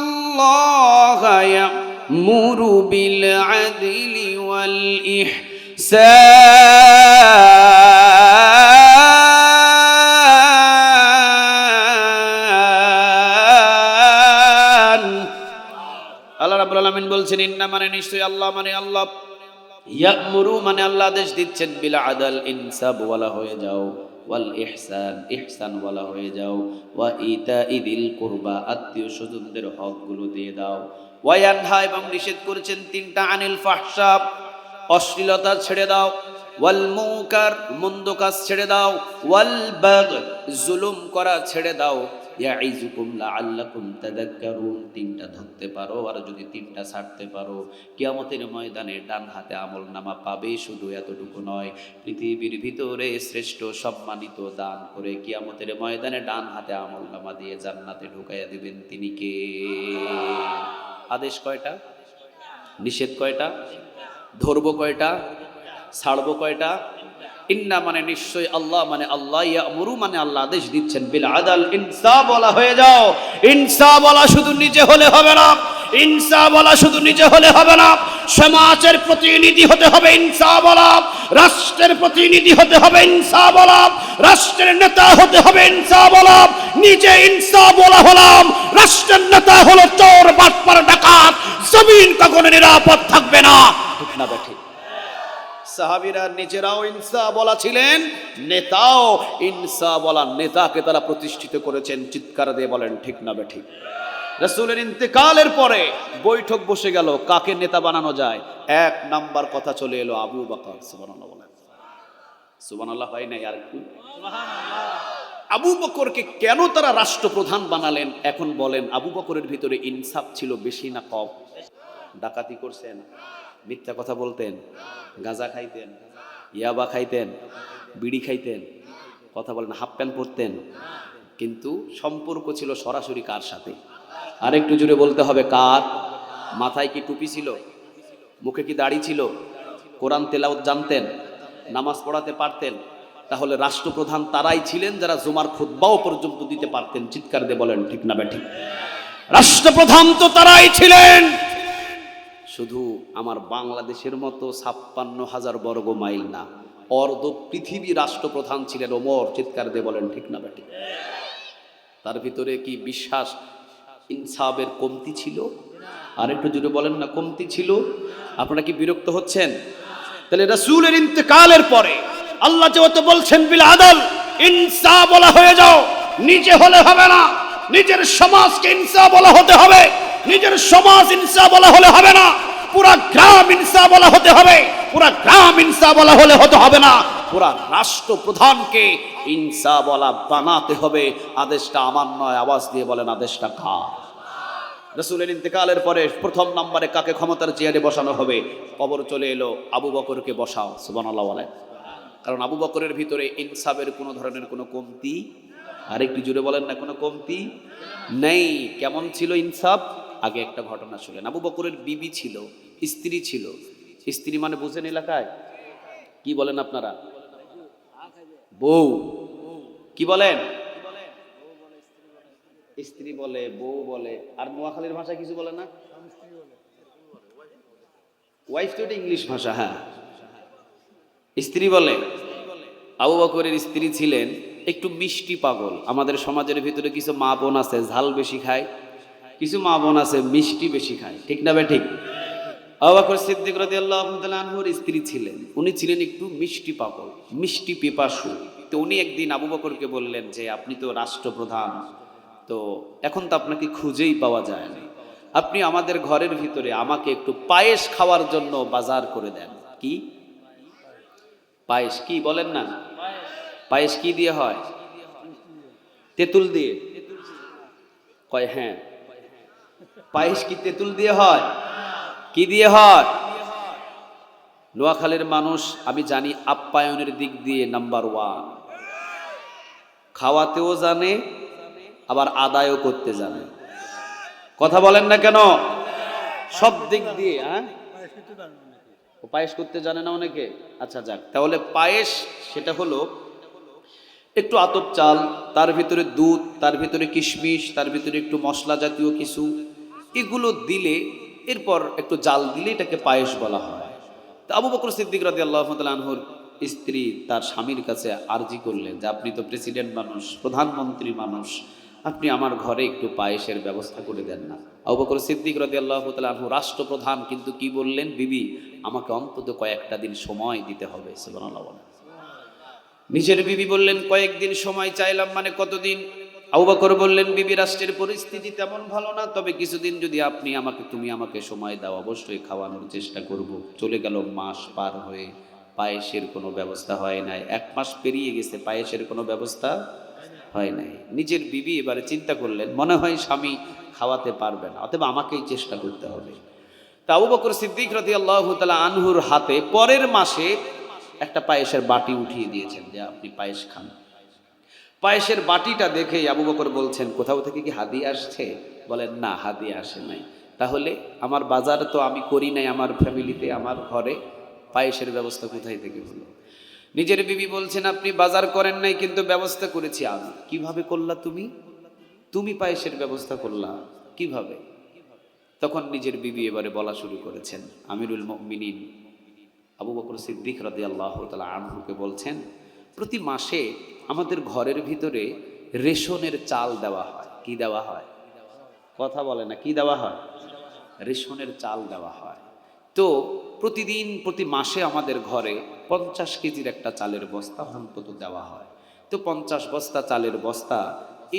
ইন্নাল্লাহা ইয়া'মুরু বিল আদলি ওয়াল ইহসান। আল্লাহ রাব্বুল আলামিন বলছেন ইন্না মানে নিশ্চয়ই, আল্লাহ মানে আল্লাহ, ইয়া'মুরু মানে আল্লাহ আদেশ দিচ্ছেন, বিল আদল ইনসাফ ওয়ালা হয়ে যাও, ওয়াল ইহসান ইহসান ওয়ালা হয়ে যাও, ওয়া ইতাইদিল কুরবা আত্মীয় স্বজনদের হকগুলো দিয়ে দাও, ওয়া ইয়ানহা এবং নিষেধ করেছেন 3টা, আনিল ফাহশা অশ্লীলতা ছেড়ে দাও, ওয়াল মুনকার মন্দ কাজ ছেড়ে দাও, ওয়াল বাগয় জুলুম করা ছেড়ে দাও, ইয়াইজুকুম লাআল্লাকুম তাযাক্কারুন। 3টা ধরতে পারো আর যদি 3টা ছাড়তে পারো, কিয়ামতের ময়দানে ডান হাতে আমলনামা পাবে। শুধু এতটুকু নয়, পৃথিবীর ভিতরে শ্রেষ্ঠ সম্মানিত দান করে কিয়ামতের ময়দানে ডান হাতে আমলনামা দিয়ে জান্নাতে ঢুকাইয়া দিবেন তিনি কে? আদেশ কয়টা? নিষেধ কয়টা? ধরবো কয়টা? ছাড়বো কয়টা? ইন্না মানে নিশ্চয়, আল্লাহ মানে আল্লাহ, ইয়া'মুরু মানে আল্লাহ আদেশ দিচ্ছেন, বিল আদল ইনসাফ বলা হয়ে যাও। ইনসাফ বলা শুধু নিজে হলে হবে না, ইনসাফ বলা শুধু নিজে হলে হবে না, সমাজের প্রতিনিধি হতে হবে ইনসাফ বলা, রাষ্ট্রের প্রতিনিধি হতে হবে ইনসাফ বলা, রাষ্ট্রের নেতা হতে হবে ইনসাফ বলা। নিজে ইনসাফ বলা হলাম, রাষ্ট্রের নেতা হলো চোর বাটপার ডাকাত, জমিন কখনো নিরাপদ থাকবে না। ঠিক না বেঠিক? সাহাবীরা নিজেরাও ইনসাফ বলা ছিলেন, নেতাও ইনসাফ বলা নেতাকে তারা প্রতিষ্ঠিত করেছেন। চিৎকার দিয়ে বলেন ঠিক না বেঠিক? রাসূলের ইন্তেকালের পরে বৈঠক বসে গেল, কাকে নেতা বানানো যায়। 1 নাম্বার কথা চলে এলো আবু বকর। সুবহানাল্লাহ বলেন। সুবহানাল্লাহ হয় না আর কি? সুবহানাল্লাহ। আবু বকরকে কেন তারা রাষ্ট্রপ্রধান বানালেন? এখন বলেন, আবু বকরের ভিতরে ইনসাফ ছিল বেশি না কম? ডাকাতি করছেন, মিথ্যা কথা বলতেন, গাঁজা খাইতেন, ইয়াবা খাইতেন, বিড়ি খাইতেন, কথা বলেন, হাফ প্যান্ট পরতেন, কিন্তু সম্পর্ক ছিল সরাসরি কার সাথে? আরেকটু জুড়ে বলতে হবে, কার? মাথায় কি টুপি ছিল? মুখে কি দাড়ি ছিল? কোরআন তেলাওয়াত জানতেন? নামাজ পড়াতে পারতেন? তাহলে রাষ্ট্রপ্রধান তারাই ছিলেন যারা জুমার খুতবাও পর্যন্ত দিতে পারতেন। চিৎকার দিয়ে বলেন ঠিক না বেঠিক? রাষ্ট্রপ্রধান তো তারাই ছিলেন। শুধু আমার বাংলাদেশের মতো 56,000 বর্গ মাইল না, অর্ধ পৃথিবী রাষ্ট্রপ্রধান ছিলেন ওমর। চিৎকার দিয়ে বলেন ঠিক না বেঠিক? তার ভিতরে কি বিশ্বাস ইনসাফের কমতি ছিল? আর একটু জুড়ে বলেন না, কমতি ছিল? আপনারা কি বিরক্ত হচ্ছেন? তাহলে রাসূলের ইন্তেকালের পরে আল্লাহ যেহেতু বলছেন বিল আদল ইনসাফ বলা হয়ে যাও, নিজে হলে হবে না, নিজের সমাজকে ইনসাফ বলা হতে হবে। নিজের সমাজ ইনসাফ বলা হলে হবে না, পুরা গ্রাম ইনসাফ বলা হতে হবে। পুরা গ্রাম ইনসাফ বলা হলে হতে হবে না, পুরা রাষ্ট্রপ্রধানকে ইনসাফ বলা বানাতে হবে। আদেশটা আমার নয়, আওয়াজ দিয়ে বলেন আদেশটা কার? রাসূলের ইন্তেকালের পরে প্রথম নম্বরে কাকে ক্ষমতার চেয়ারে বসানো হবে? খবর চলে এলো আবু বকরকে বসাও। সুবহানাল্লাহ বলেন। কারণ আবু বকরের ভিতরে ইনসাফের কোনো ধরনের কোনো কমতি, আর একটু জুড়ে বলেন না, কোনো কমতি নেই। কেমন ছিল ইনসাফ? আগে একটা ঘটনা শুনেন। আবু বকরের বিবি ছিল, স্ত্রী ছিল। স্ত্রী মানে বুঝেন এলাকায় কি বলেন আপনারা? বউ। কি বলেন? স্ত্রী বলে, বউ বলে, আর নোয়াখালীর ভাষা কিছু বলে না? ওয়াইফ তো এটা ইংলিশ ভাষা। হ্যাঁ, স্ত্রী বলে। আবু বকরের স্ত্রী ছিলেন একটু মিষ্টি পাগল। আমাদের সমাজের ভিতরে কিছু মা বোন আছে ঝাল বেশি খায়, কিছু মা বোন আছে মিষ্টি বেশি খায়, ঠিক না ভাই? ঠিক। আবু বকর সিদ্দিক রাদিয়াল্লাহু তাআলা আনহুর স্ত্রী ছিলেন, উনি ছিলেন একটু মিষ্টি পাগল, মিষ্টি পিপাসু। তো উনি একদিন আবু বকরকে বললেন যে আপনি তো রাষ্ট্রপ্রধান, তো এখন তো আপনাকে খুঁজেই পাওয়া যায় না, আপনি আমাদের ঘরের ভিতরে আমাকে একটু পায়েস খাওয়ার জন্য বাজার করে দেন। কি পায়েস? কি বলেন না? পায়েস কি দিয়ে হয়? তেঁতুল দিয়ে। কয় হ্যাঁ। পায়েস কি তেঁতুল দিয়ে হয়? কি দিয়ে হয়? নোয়াখালীর মানুষ আমি জানি আপ্যায়নের দিক দিয়ে নাম্বার 1, খাওয়াতেও জানে আবার আদায়ও করতে জানে। কথা বলেন না কেন? সব দিক দিয়ে। হ্যাঁ, পায়েস করতে জানে না অনেকে। আচ্ছা যাক, তাহলে পায়েস সেটা হলো একটু আতপ চাল, তার ভিতরে দুধ, তার ভিতরে কিশমিশ, তার ভিতরে একটু মশলা জাতীয় কিছু, এগুলো দিলে এরপর একটু জাল দিলে এটাকে পায়েস বলা হয়। তো আবু বকর সিদ্দিক রাদিয়াল্লাহু তাআলা আনহুর স্ত্রী তার স্বামীর কাছে আরজি করলেন যে আপনি তো প্রেসিডেন্ট মানুষ, প্রধানমন্ত্রী মানুষ, আপনি আমার ঘরে একটু পায়েসের ব্যবস্থা করে দেন না। আবু বকর সিদ্দিক রাদিয়াল্লাহু তাআলা আনহু রাষ্ট্রপ্রধান, কিন্তু কি বললেন? বিবি আমাকে অন্তত কয়েকটা দিন সময় দিতে হবে। সুবহানাল্লাহ। নিজের বিবি বললেন কয়েকদিন সময় চাইলাম, মানে কতদিন? আবু বকর বললেন বিবি রাষ্ট্রের পরিস্থিতি তেমন ভালো না, তবে কিছুদিন যদি তুমি আমাকে সময় দাও, অবশ্যই খাওয়ানোর চেষ্টা করব। চলে গেল মাস পার হয়ে, পায়েসের কোনো ব্যবস্থা হয় নাই। 1 মাস পেরিয়ে গেছে, পায়েসের কোনো ব্যবস্থা হয় নাই। নিজের বিবি এবারে চিন্তা করলেন মনে হয় স্বামী খাওয়াতে পারবে না, অতএব আমাকেই চেষ্টা করতে হবে। তা আবু বকর সিদ্দিক রাদিয়াল্লাহু তাআলা আনহুর হাতে পরের মাসে একটা পায়েসের বাটি উঠিয়ে দিয়েছেন যে আপনি পায়েস খান। পায়েসের বাটিটা দেখে আবু বকর বলছেন কোথাও থেকে কি হাদিয়া আসছে? বলেন না, হাদিয়া আসে নাই। তাহলে আমার বাজার তো আমি করি নাই, আমার ফ্যামিলিতে, আমার ঘরে পায়েসের ব্যবস্থা কোথায় থেকে হলো? নিজের বিবি বলছেন আপনি বাজার করেন নাই, কিন্তু ব্যবস্থা করেছি আমি। কিভাবে করলা তুমি? তুমি পায়েসের ব্যবস্থা করলা কিভাবে? তখন নিজের বিবি এবারে বলা শুরু করেছেন। আমিরুল মুমিনিন আবু বকর সিদ্দিক রাদিয়াল্লাহু তাআলা আনহুকে বলছেন প্রতি মাসে আমাদের ঘরের ভিতরে রেশনের চাল দেওয়া হয়। কি দেওয়া হয়? কথা বলে না, কি দেওয়া হয়? রেশনের চাল দেওয়া হয়। তো প্রতিদিন প্রতি মাসে আমাদের ঘরে 50 কেজির একটা চালের বস্তা অন্তত দেওয়া হয়। তো 50 বস্তা চালের বস্তা,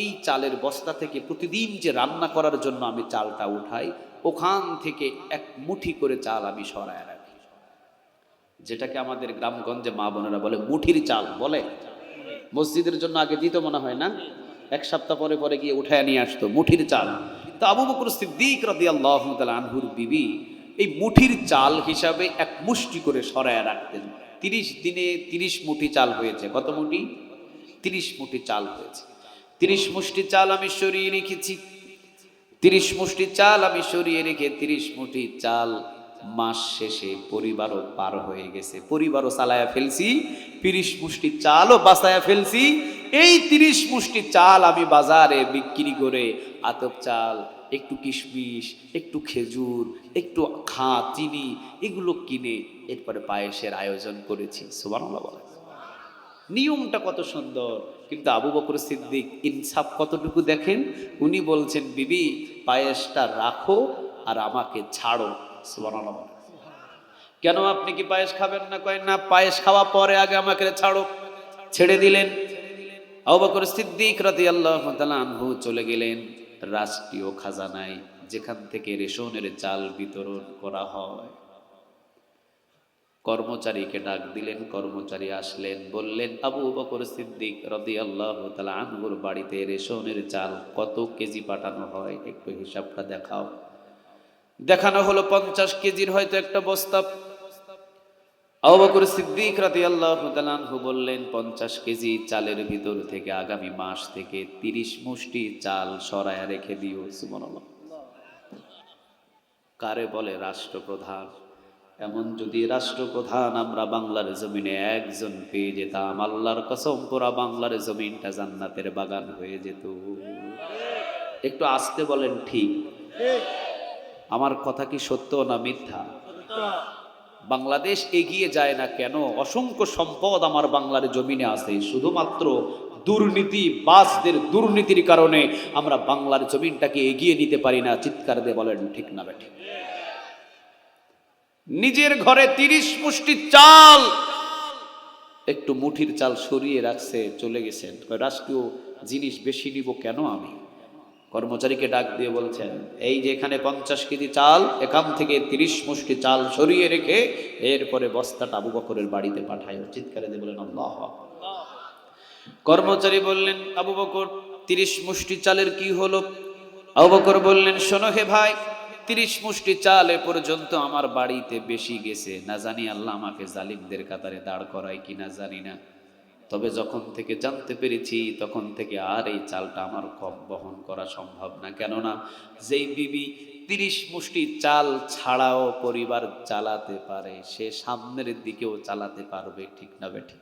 এই চালের বস্তা থেকে প্রতিদিন যে রান্না করার জন্য আমি চালটা উঠাই, ওখান থেকে 1 মুঠি করে চাল আমি সরায় রাখি, যেটাকে আমাদের গ্রামগঞ্জে মা বোনেরা বলে মুঠির চাল বলে। মসজিদের জন্য আগে দিত মনে হয় না, 1 সপ্তাহ পরে পরে গিয়ে উঠায় নিয়ে আসতো মুঠির চাল। তো আবু বকর সিদ্দিক রাদিয়াল্লাহু তাআলা আনহুর বিবি এই মুঠির চাল হিসাবে 1 মুষ্টি করে সরায় রাখতেন। 30 দিনে 30 মুঠি চাল হয়েছে। কত মুঠি? 30 মুঠি চাল হয়েছে। 30 মুষ্টি চাল আমি সরিয়ে রেখেছি। 30 মুষ্টি চাল আমি সরিয়ে রেখে 30 মুঠি চাল মাস শেষে পরিবারও পার হয়ে গেছে, পরিবারও চালায়া ফেলছি, 30 মুষ্টি চালও বাঁচায়া ফেলছি। এই 30 মুষ্টি চাল আমি বাজারে বিক্রি করে আতপ চাল, একটু কিশমিশ, একটু খেজুর, একটু চিনি, এগুলো কিনে এরপরে পায়েসের আয়োজন করেছি। সুবহানাল্লাহ বলে। নিয়মটা কত সুন্দর, কিন্তু আবু বকর সিদ্দিক ইনসাফ কতটুকু দেখেন। উনি বলছেন বিবি পায়েসটা রাখো আর আমাকে ছাড়ো। সুবহানাল্লাহ। কেন, আপনি কি পায়েস খাবেন না? কয় না, পায়েস খাওয়া পরে আগে আমাকে ছাড়ো। ছেড়ে দিলেন। আবু বকর সিদ্দিক রাদিয়াল্লাহু তাআলা আনহু চলে গেলেন রাষ্ট্রীয় খাজানায়, যেখান থেকে রেশনের চাল বিতরণ করা হয়। কর্মচারীকে ডাক দিলেন, কর্মচারী আসলেন, বললেন আবু বকর সিদ্দিক রাদিয়াল্লাহু তাআলা আনহুর বাড়িতে রেশনের চাল কত কেজি পাঠানো হয় একটু হিসাবটা দেখাও। দেখানো হলো 50 কেজির হয়তো একটা বস্তা। আবু বকর সিদ্দিক রাদিয়াল্লাহু তাআলা আনহু বললেন 50 কেজি চালের ভিতর থেকে আগামী মাস থেকে 30 মুষ্টি চাল সরায়া রেখে দিও। সুবহানাল্লাহ। কারে বলে রাষ্ট্রপ্রধান। এমন যদি রাষ্ট্রপ্রধান আমরা বাংলার জমিনে একজন পেয়ে যেতাম, আল্লাহর কসম পুরা বাংলার জমিনটা জান্নাতের বাগান হয়ে যেত। একটু আস্তে বলেন ঠিক। আমার কথা কি সত্য না মিথ্যা? বাংলাদেশ এগিয়ে যায় না কেন? অসংখ্য সম্পদ আমার বাংলার জমিনে আছে, শুধুমাত্র দুর্নীতি বাসদের দুর্নীতির কারণে আমরা বাংলার জমিনটাকে এগিয়ে নিতে পারি না। চিৎকার দিয়ে বলেন ঠিক না বেঠিক? নিজের ঘরে 30 মুষ্টি চাল, একটু মুঠির চাল সরিয়ে রাখছে, চলে গেছেন। রাষ্ট্রীয় জিনিস বেশি নিব কেন আমি? কর্মচারীকে ডাক দিয়ে বলছেন এই যে এখানে 50 কেজি চাল, এখান থেকে 30 মুষ্টি চাল সরিয়ে রেখে এরপরে বস্তাটা আবু বকরের বাড়িতে পাঠায়। চিৎকারে দিয়ে বলেন আল্লাহ। কর্মচারী বললেন আবু বকর 30 মুষ্টি চালের কি হলো? আবু বকর বললেন শোনো হে ভাই, 30 মুষ্টি চাল এ পর্যন্ত আমার বাড়িতে বেশি গেছে, না জানি আল্লাহ আমাকে জালিমদের কাতারে দাঁড় করায় কিনা জানি না, তবে যখন থেকে জানতে পেরেছি তখন থেকে আর এই চালটা আমার কম বহন করা সম্ভব না। কেননা যেই বিবি 30 মুষ্টি চাল ছাড়াও পরিবার চালাতে পারে, সে সামনের দিকেও চালাতে পারবে, ঠিক না বেঠিক?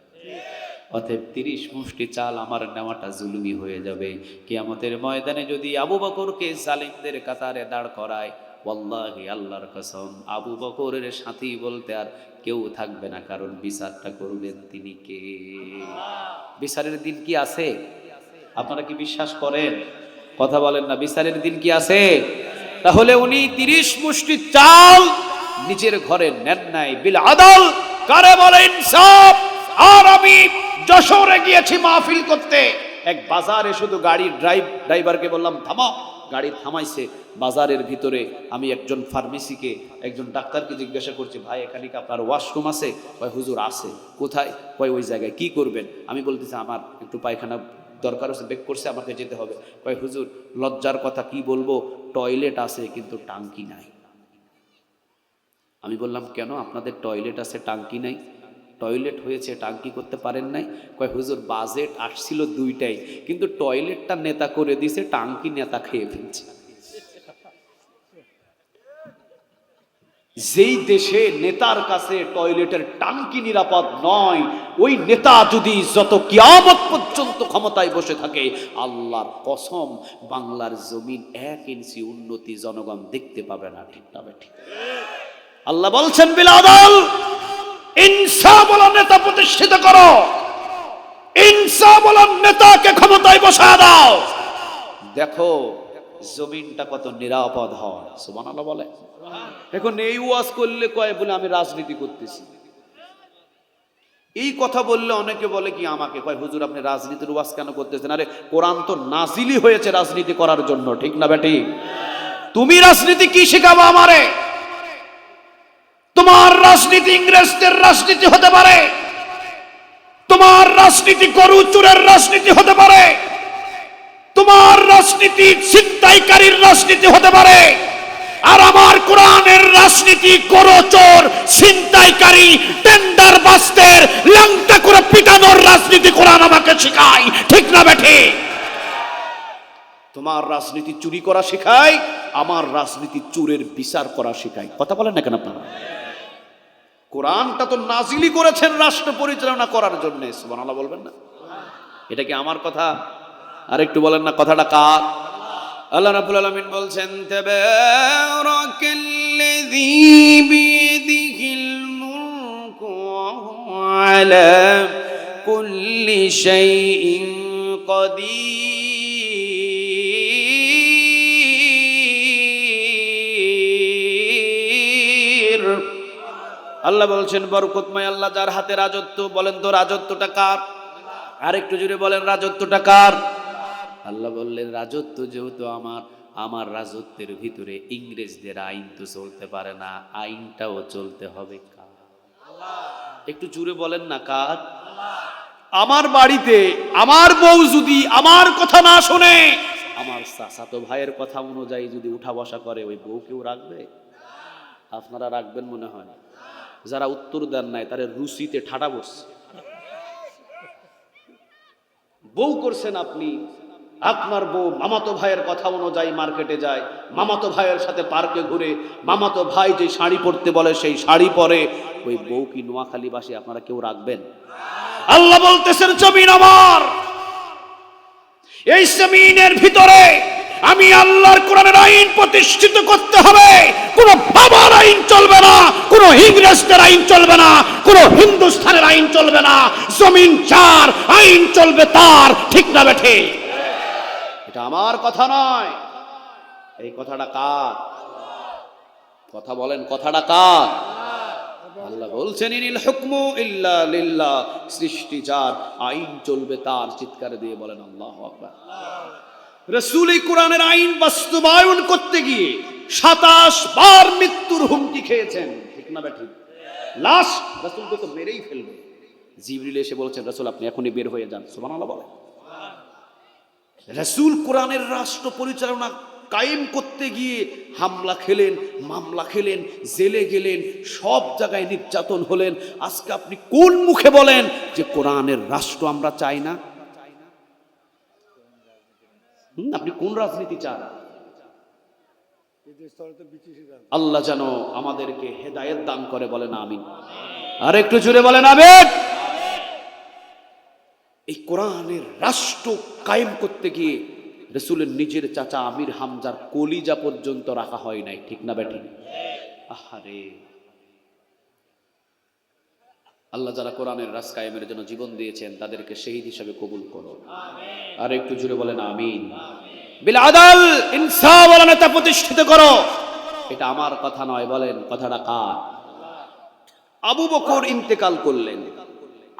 অতএব 30 মুষ্টি চাল আমার নেওয়াটা জুলুমি হয়ে যাবে। কিয়ামতের ময়দানে যদি আবু বকরকে জালিমদের কাতারে দাঁড় করায়, ওয়াল্লাহি আল্লাহর কসম আবু বকরের সাথী বলতে আর কেউ থাকবে না, কারণ বিচারটা করবেন তিনি কে? বিচারের দিন কি আছে? আপনারা কি বিশ্বাস করেন? কথা বলেন না। বিচারের দিন কি আছে? তাহলে উনি 30 মুষ্টি চাল নিজের ঘরে নেন নাই বিল আদল। কারে বলে ইনসাফ? আর আমি যশোরে গিয়েছি মাহফিল করতে, এক বাজারে শুধু গাড়ির ড্রাইভারকে বললাম থামাও, গাড়ি থামাইছে। বাজারের ভিতরে আমি একজন ফার্মেসিকে, একজন ডাক্তারকে জিজ্ঞাসা করছি ভাই এখানে কি আপনার ওয়াশরুম আছে? কয় হুজুর আছে। কোথায়? কয় ওই জায়গায়। কি করবেন? আমি বলতেছি আমার একটু পায়খানা দরকার হচ্ছে, বেক করছে, আমাকে যেতে হবে। কয় হুজুর লজ্জার কথা কি বলবো, টয়লেট আছে কিন্তু টাঙ্কি নাই। আমি বললাম কেন আপনাদের টয়লেট আছে টাঙ্কি নাই? টয়লেট হয়েছে টাঙ্কি করতে পারেন নাই? কয় হুজুর বাজেট আসছিল দুইটাই, কিন্তু টয়লেটটা নেতা করে দিছে, টাঙ্কি নেতা খেয়ে ফেলছে। যেই দেশে নেতার কাছে টয়লেটের টাঙ্কি নিরাপদ নয়, ওই নেতা যদি যত কিয়ামত পর্যন্ত ক্ষমতায় বসে থাকে, আল্লাহর কসম বাংলার জমিন 1 ইঞ্চি উন্নতি জনগণ দেখতে পাবে না, ঠিক না বেঠিক? আল্লাহ বলছেন বিলাদল ইনসাফ ওয়ালা নেতা প্রতিষ্ঠিত করো, ইনসাফ ওয়ালা নেতাকে ক্ষমতায় বসায় দাও, দেখো জমিনটা কত নিরাপদ হয়। সুবহানাল্লাহ বলে। এখন এই ওয়াজ করলে কয় বলে আমি রাজনীতি করতেছি, এই কথা বললে অনেকে বলে কি আমাকে, কয় হুজুর আপনি রাজনীতির ওয়াজ কেন করতেছেন? আরে কোরআন তো নাজিলই হয়েছে রাজনীতি করার জন্য, ঠিক না বেটি? তুমি রাজনীতি কি শেখাবো আমারে? তোমার রাজনীতি ইংরেজদের রাজনীতি হতে পারে, তোমার রাজনীতি গরু চোরের রাজনীতি হতে পারে, তোমার রাজনীতি ছিনতাইকারীর রাজনীতি হতে পারে, আর আমার কোরআনের রাজনীতি গরু চোর ছিনতাইকারী টেন্ডার বাসদের ল্যাংটা করে পিটানোর রাজনীতি কোরআন আমাকে শেখায়, ঠিক না বেঠে? তোমার রাজনীতি চুরি করা শেখায়, আমার রাজনীতি চোরের বিচার করা শেখায়। কথা বলেন না কেন আপনারা? কোরআনটা তো নাজিলি করেছেন রাষ্ট্র পরিচালনা করার জন্য। সুবহানাল্লাহ বলবেন না? এটা কি আমার কথা? আর একটু বলেন না কথাটা কার? আল্লাহ রাব্বুল আলামিন বলছেন তাবারাকাল্লাযী বিয়াদিহিল মুলকু ওয়া আলা কুল্লি শাইইন কাদির। আল্লাহ বলছেন বরকতময় আল্লাহ যার হাতে রাজত্ব। বলেন তো রাজত্বটা কার? আর একটু জোরে বলেন রাজত্বটা কার? আল্লাহ বললেন রাজত্ব যেহেতু আমার রাজত্বের ভিতরে ইংরেজদের আইন তো চলতে পারে না, আইনটাও চলতে হবে কার? একটু জুড়ে বলেন না কার? আমার বাড়িতে আমার বউ যদি আমার কথা না শোনে, আমার চাচাতো ভাইয়ের কথা অনুযায়ী যদি উঠা বসা করে, ওই বউ কেউ রাখবে? আপনারা রাখবেন মনে হয় না। যারা উত্তর দেন নাই তাদের রুচিতে ঠাটা বসছে। বউ করছেন আপনি, আপনার বউ মামাতো ভাইয়ের কথা অনুযায়ী মার্কেটে যায়, মামাতো ভাইয়ের সাথে পার্কে ঘুরে, মামাতো ভাই যে শাড়ি পরতে বলে সেই শাড়ি পরে, ওই বউ কি নোয়াখালীবাসী আপনারা কেউ রাখবেন? আল্লাহ বলতেছেন জমিন আমার, এই জমিনের ভিতরে আমি আল্লাহর কোরআনের আইন প্রতিষ্ঠিত করতে হবে। কোন বাবার আইন চলবে না, কোন ইংরেজদের আইন চলবে না, কোন হিন্দুস্তানের আইন চলবে না। জমিন যার, আইন চলবে তার। ঠিক না বেঠে? এটা আমার কথা নয়। এই কথাটা কার? কথা বলেন, কথাটা কার? আল্লাহ বলছেন ইনিল হুকমু ইল্লা লিল্লাহ, সৃষ্টি যার, আইন চলবে তার। চিৎকার দিয়ে বলেন আল্লাহু আকবার। রাসূল এই কোরআনের আইন বাস্তবায়ন করতে গিয়ে 27 বার মৃত্যুর হুমকি খেয়েছেন। ঠিক না বেঠিক? লাস্ট রাসূলকে তো মেরেই ফেলবে। জিবরিল এসে বলছেন রাসূল আপনি এখনই বের হয়ে যান। সুবহানাল্লাহ বলেন। রাসূল কোরআনের রাষ্ট্র পরিচালনা কায়েম করতে গিয়ে হামলা খেলেন, মামলা খেলেন, জেলে গেলেন, সব জায়গায় নির্যাতন হলেন। আজকে আপনি কোন মুখে বলেন যে কোরআনের রাষ্ট্র আমরা চাই না? আপনি কোন রাজনীতি চান? আল্লাহ যেন আমাদেরকে হেদায়েত দান করে, বলেন আমিন। আর একটু জোরে বলেন আমিন। এই কোরআনের রাষ্ট্র কায়েম করতে গিয়ে রাসূলের নিজের চাচা আমির হামজার কলিজা পর্যন্ত রাখা হয় নাই। ঠিক না বেঠিক? আহারে, আল্লাহ যারা কোরআনের রাজ কায়েমের জন্য জীবন দিয়েছেন তাদেরকে শহীদ হিসেবে কবুল করো। আর একটু জোরে বলেন আমিন। বিল আদাল, ইনসাফ ওয়ালা নেতা প্রতিষ্ঠিত করো। এটা আমার কথা নয়, বলেন কথাটা কার? আবু বকর ইন্তেকাল করলেন।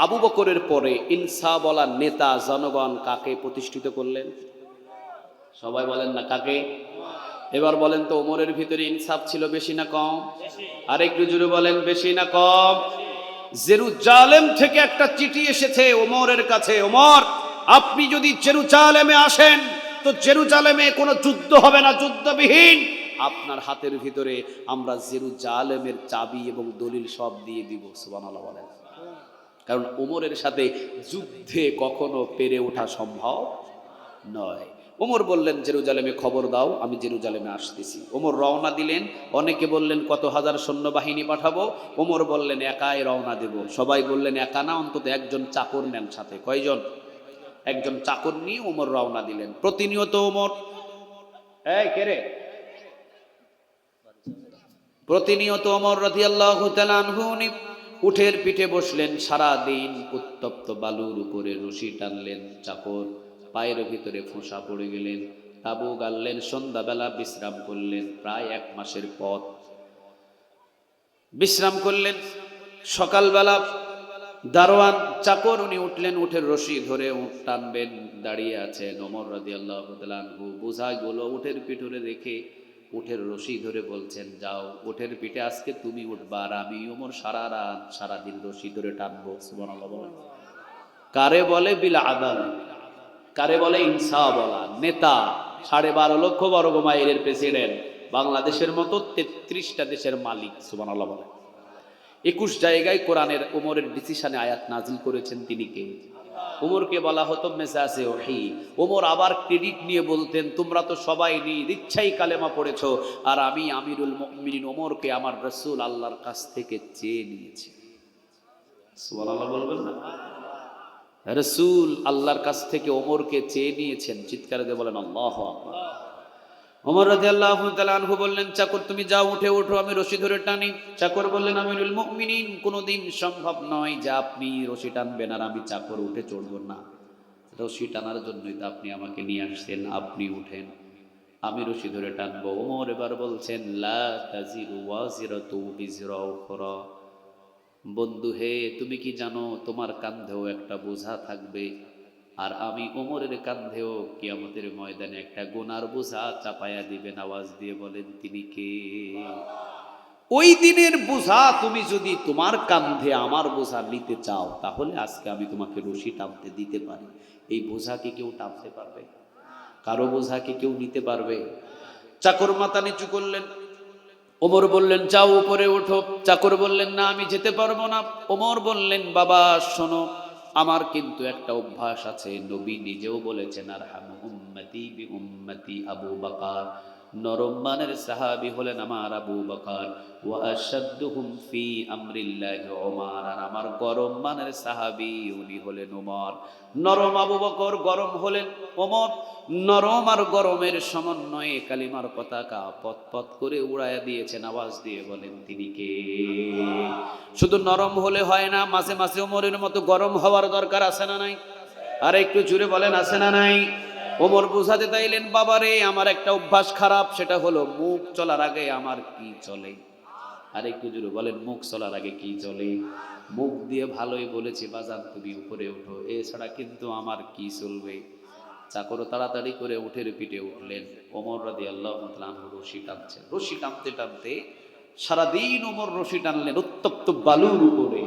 আবু বকরের পরে ইনসাফ ওয়ালা নেতা জনগণ কাকে প্রতিষ্ঠিত করলেন? সবাই বলেন না কাকে? এবার বলেন তো, ওমরের ভিতরে ইনসাফ ছিল বেশি না কম? আর একটু জোরে বলেন, বেশি না কম? জেরুজালেম থেকে একটা চিঠি এসেছে ওমরের কাছে, ওমর আপনি যদি জেরুজালেমে আসেন তো জেরুজালেমে কোনো যুদ্ধ হবে না, যুদ্ধবিহীন। আপনার হাতের ভিতরে আমরা জেরুজালেমের চাবি এবং দলিল সব দিয়ে দিব। সুবহানাল্লাহ বলেন। কারণ ওমরের সাথে যুদ্ধে কখনো পেরে ওঠা সম্ভব নয়। ওমর বললেন জেরুজালেমে খবর দাও, আমি জেরুজালেমে আসতেছি। ওমর রওনা দিলেন। অনেকে বললেন কত হাজার সৈন্যবাহিনী পাঠাবো। ওমর বললেন একাই রওনা দেব। সবাই বললেন একা না, অন্তত একজন চাকর নেন সাথে। কয়জন? একজন চাকর নিয়ে ওমর রওনা দিলেন। প্রতিনিয়ত ওমর, এই কে রে? প্রতিনিয়ত ওমর রাদিয়াল্লাহু তাআলা আনহু উঠের পিঠে বসলেন। সারা দিন উত্তপ্ত বালুর উপরে রশি টানলেন। চাকর পায়ের ভিতরে ফোঁসা পড়ে গেলেন, তাবু গাললেন। সন্ধ্যাবেলা বিশ্রাম করলেন। প্রায় 1 মাসের পথ বিশ্রাম করলেন। সকালবেলা দারোয়ান চাকর উনি উঠলেন, উঠের রশি ধরে উঠ টানবেন। দাঁড়িয়ে আছেন ওমর রাদিয়াল্লাহু তাআলা আনহু। বোঝাগুলো উঠের পিঠে রেখে উঠের রশি ধরে বলছেন যাও উঠের পিঠে আজকে তুমি উঠবা, আর আমি ওমর সারা রাত সারাদিন রশি ধরে টানবো। সুবহানাল্লাহ বলেন। কারে বলে বিল আদাল, কারে বলে ইনসাফ বলা নেতা। 12.5 লক্ষ বর্গ মাইলের প্রেসিডেন্ট, বাংলাদেশের মতো 33টা দেশের মালিক। সুবহানাল্লাহ বলেন। 21 জায়গায় কোরআনের ওমরের ডিসিশনে আয়াত নাজিল করেছেন। তিনি কে? ওমরকে বলা হতো মেজাজে ওহী। ওমর আবার ক্রেডিট নিয়ে বলতেন তোমরা তো সবাই নিজ ইচ্ছাই কালেমা পড়েছো, আর আমি আমিরুল মুমিনিন ওমরকে আমার রাসূল আল্লাহর কাছ থেকে চেয়ে নিয়েছি। সুবহানাল্লাহ বলবেন না? রাসূল আল্লাহর কাছ থেকে ওমরকে চেয়ে নিয়েছেন। চিৎকার দিয়ে বলেন আল্লাহু আকবার। ওমর রাদিয়াল্লাহু তাআলা আনহু বললেন চাকর তুমি যাও, উঠে ওঠো, আমি রশি ধরে টানি। চাকর বললেন আমিরুল মুমিনিন কোনোদিন সম্ভব নয় যে আপনি রশি টানবেন আর আমি চাকর উঠে চড়ব না। রশি টানার জন্যই তো আপনি আমাকে নিয়ে আসছেন, আপনি উঠেন, আমি রশি ধরে টানবো। ওমর এবার বলছেন লা তাজিরু ওয়াজিরাতু বিজরা উখরা। বন্ধু হে, তুমি কি জানো তোমার কাঁধেও একটা বোঝা থাকবে, আর আমি ওমরের কাঁধেও কিয়ামতের ময়দানে একটা গুনার বোঝা চাপায়া দিবেন। আওয়াজ দিয়ে বলেন তিনি কে? ওই দিনের বোঝা তুমি যদি তোমার কাঁধে আমার বোঝা নিতে চাও, তাহলে আজকে আমি তোমাকে রশি টানতে দিতে পারি। এই বোঝা কি কেউ টানতে পারবে? কারো বোঝা কি কেউ নিতে পারবে? চাকর মাথা নিচু করলেন। ওমর বললেন, যাও উপরে ওঠো। চাকর বললেন, না আমি যেতে পারবো না। ওমর বললেন, বাবা শোনো, আমার কিন্তু একটা অভ্যাস আছে, নবী নিজেও বলেছেন, আরহামু উম্মতি বি উম্মতি আবু বকর। নরম মানের সাহাবী হলেন আমার আবু বকর। ওয়া আশাদ্দুহুম ফি আমরিল্লাহি ওমর। আর আমার গরম মানের সাহাবী উনি হলেন ওমর। নরম আবু বকর, গরম হলেন ওমর। নরম আর গরমের সমন্বয়ে কালিমার পতাকা পথ পথ করে উড়াইয়া দিয়েছেন। আওয়াজ দিয়ে বলেন, তিনি কে? শুধু নরম হলে হয় না, মাঝে মাঝে ওমরের মতো গরম হওয়ার দরকার আছে না নাই? আর একটু জুড়ে বলেন, আছে না নাই? ওমর বুঝাতে চাইলেন, বাবারে আমার একটা অভ্যাস খারাপ, সেটা হলো মুখ চলার আগে আমার কি চলে। আর একটু জুড়ে বলেন, মুখ চলার আগে কি চলে? মুখ দিয়ে ভালোই বলেছি, বাজান তুমি উপরে ওঠো, এছাড়া কিন্তু আমার কি চলবে? চাকর তাড়াতাড়ি করে উঠের পিঠে উঠলেন। ওমর রাদিয়াল্লাহু তাআলা আনহু রশি টানছেন। রশি টানতে টানতে সারাদিন ওমর রশি টানলেন উত্তপ্ত বালুর উপরে।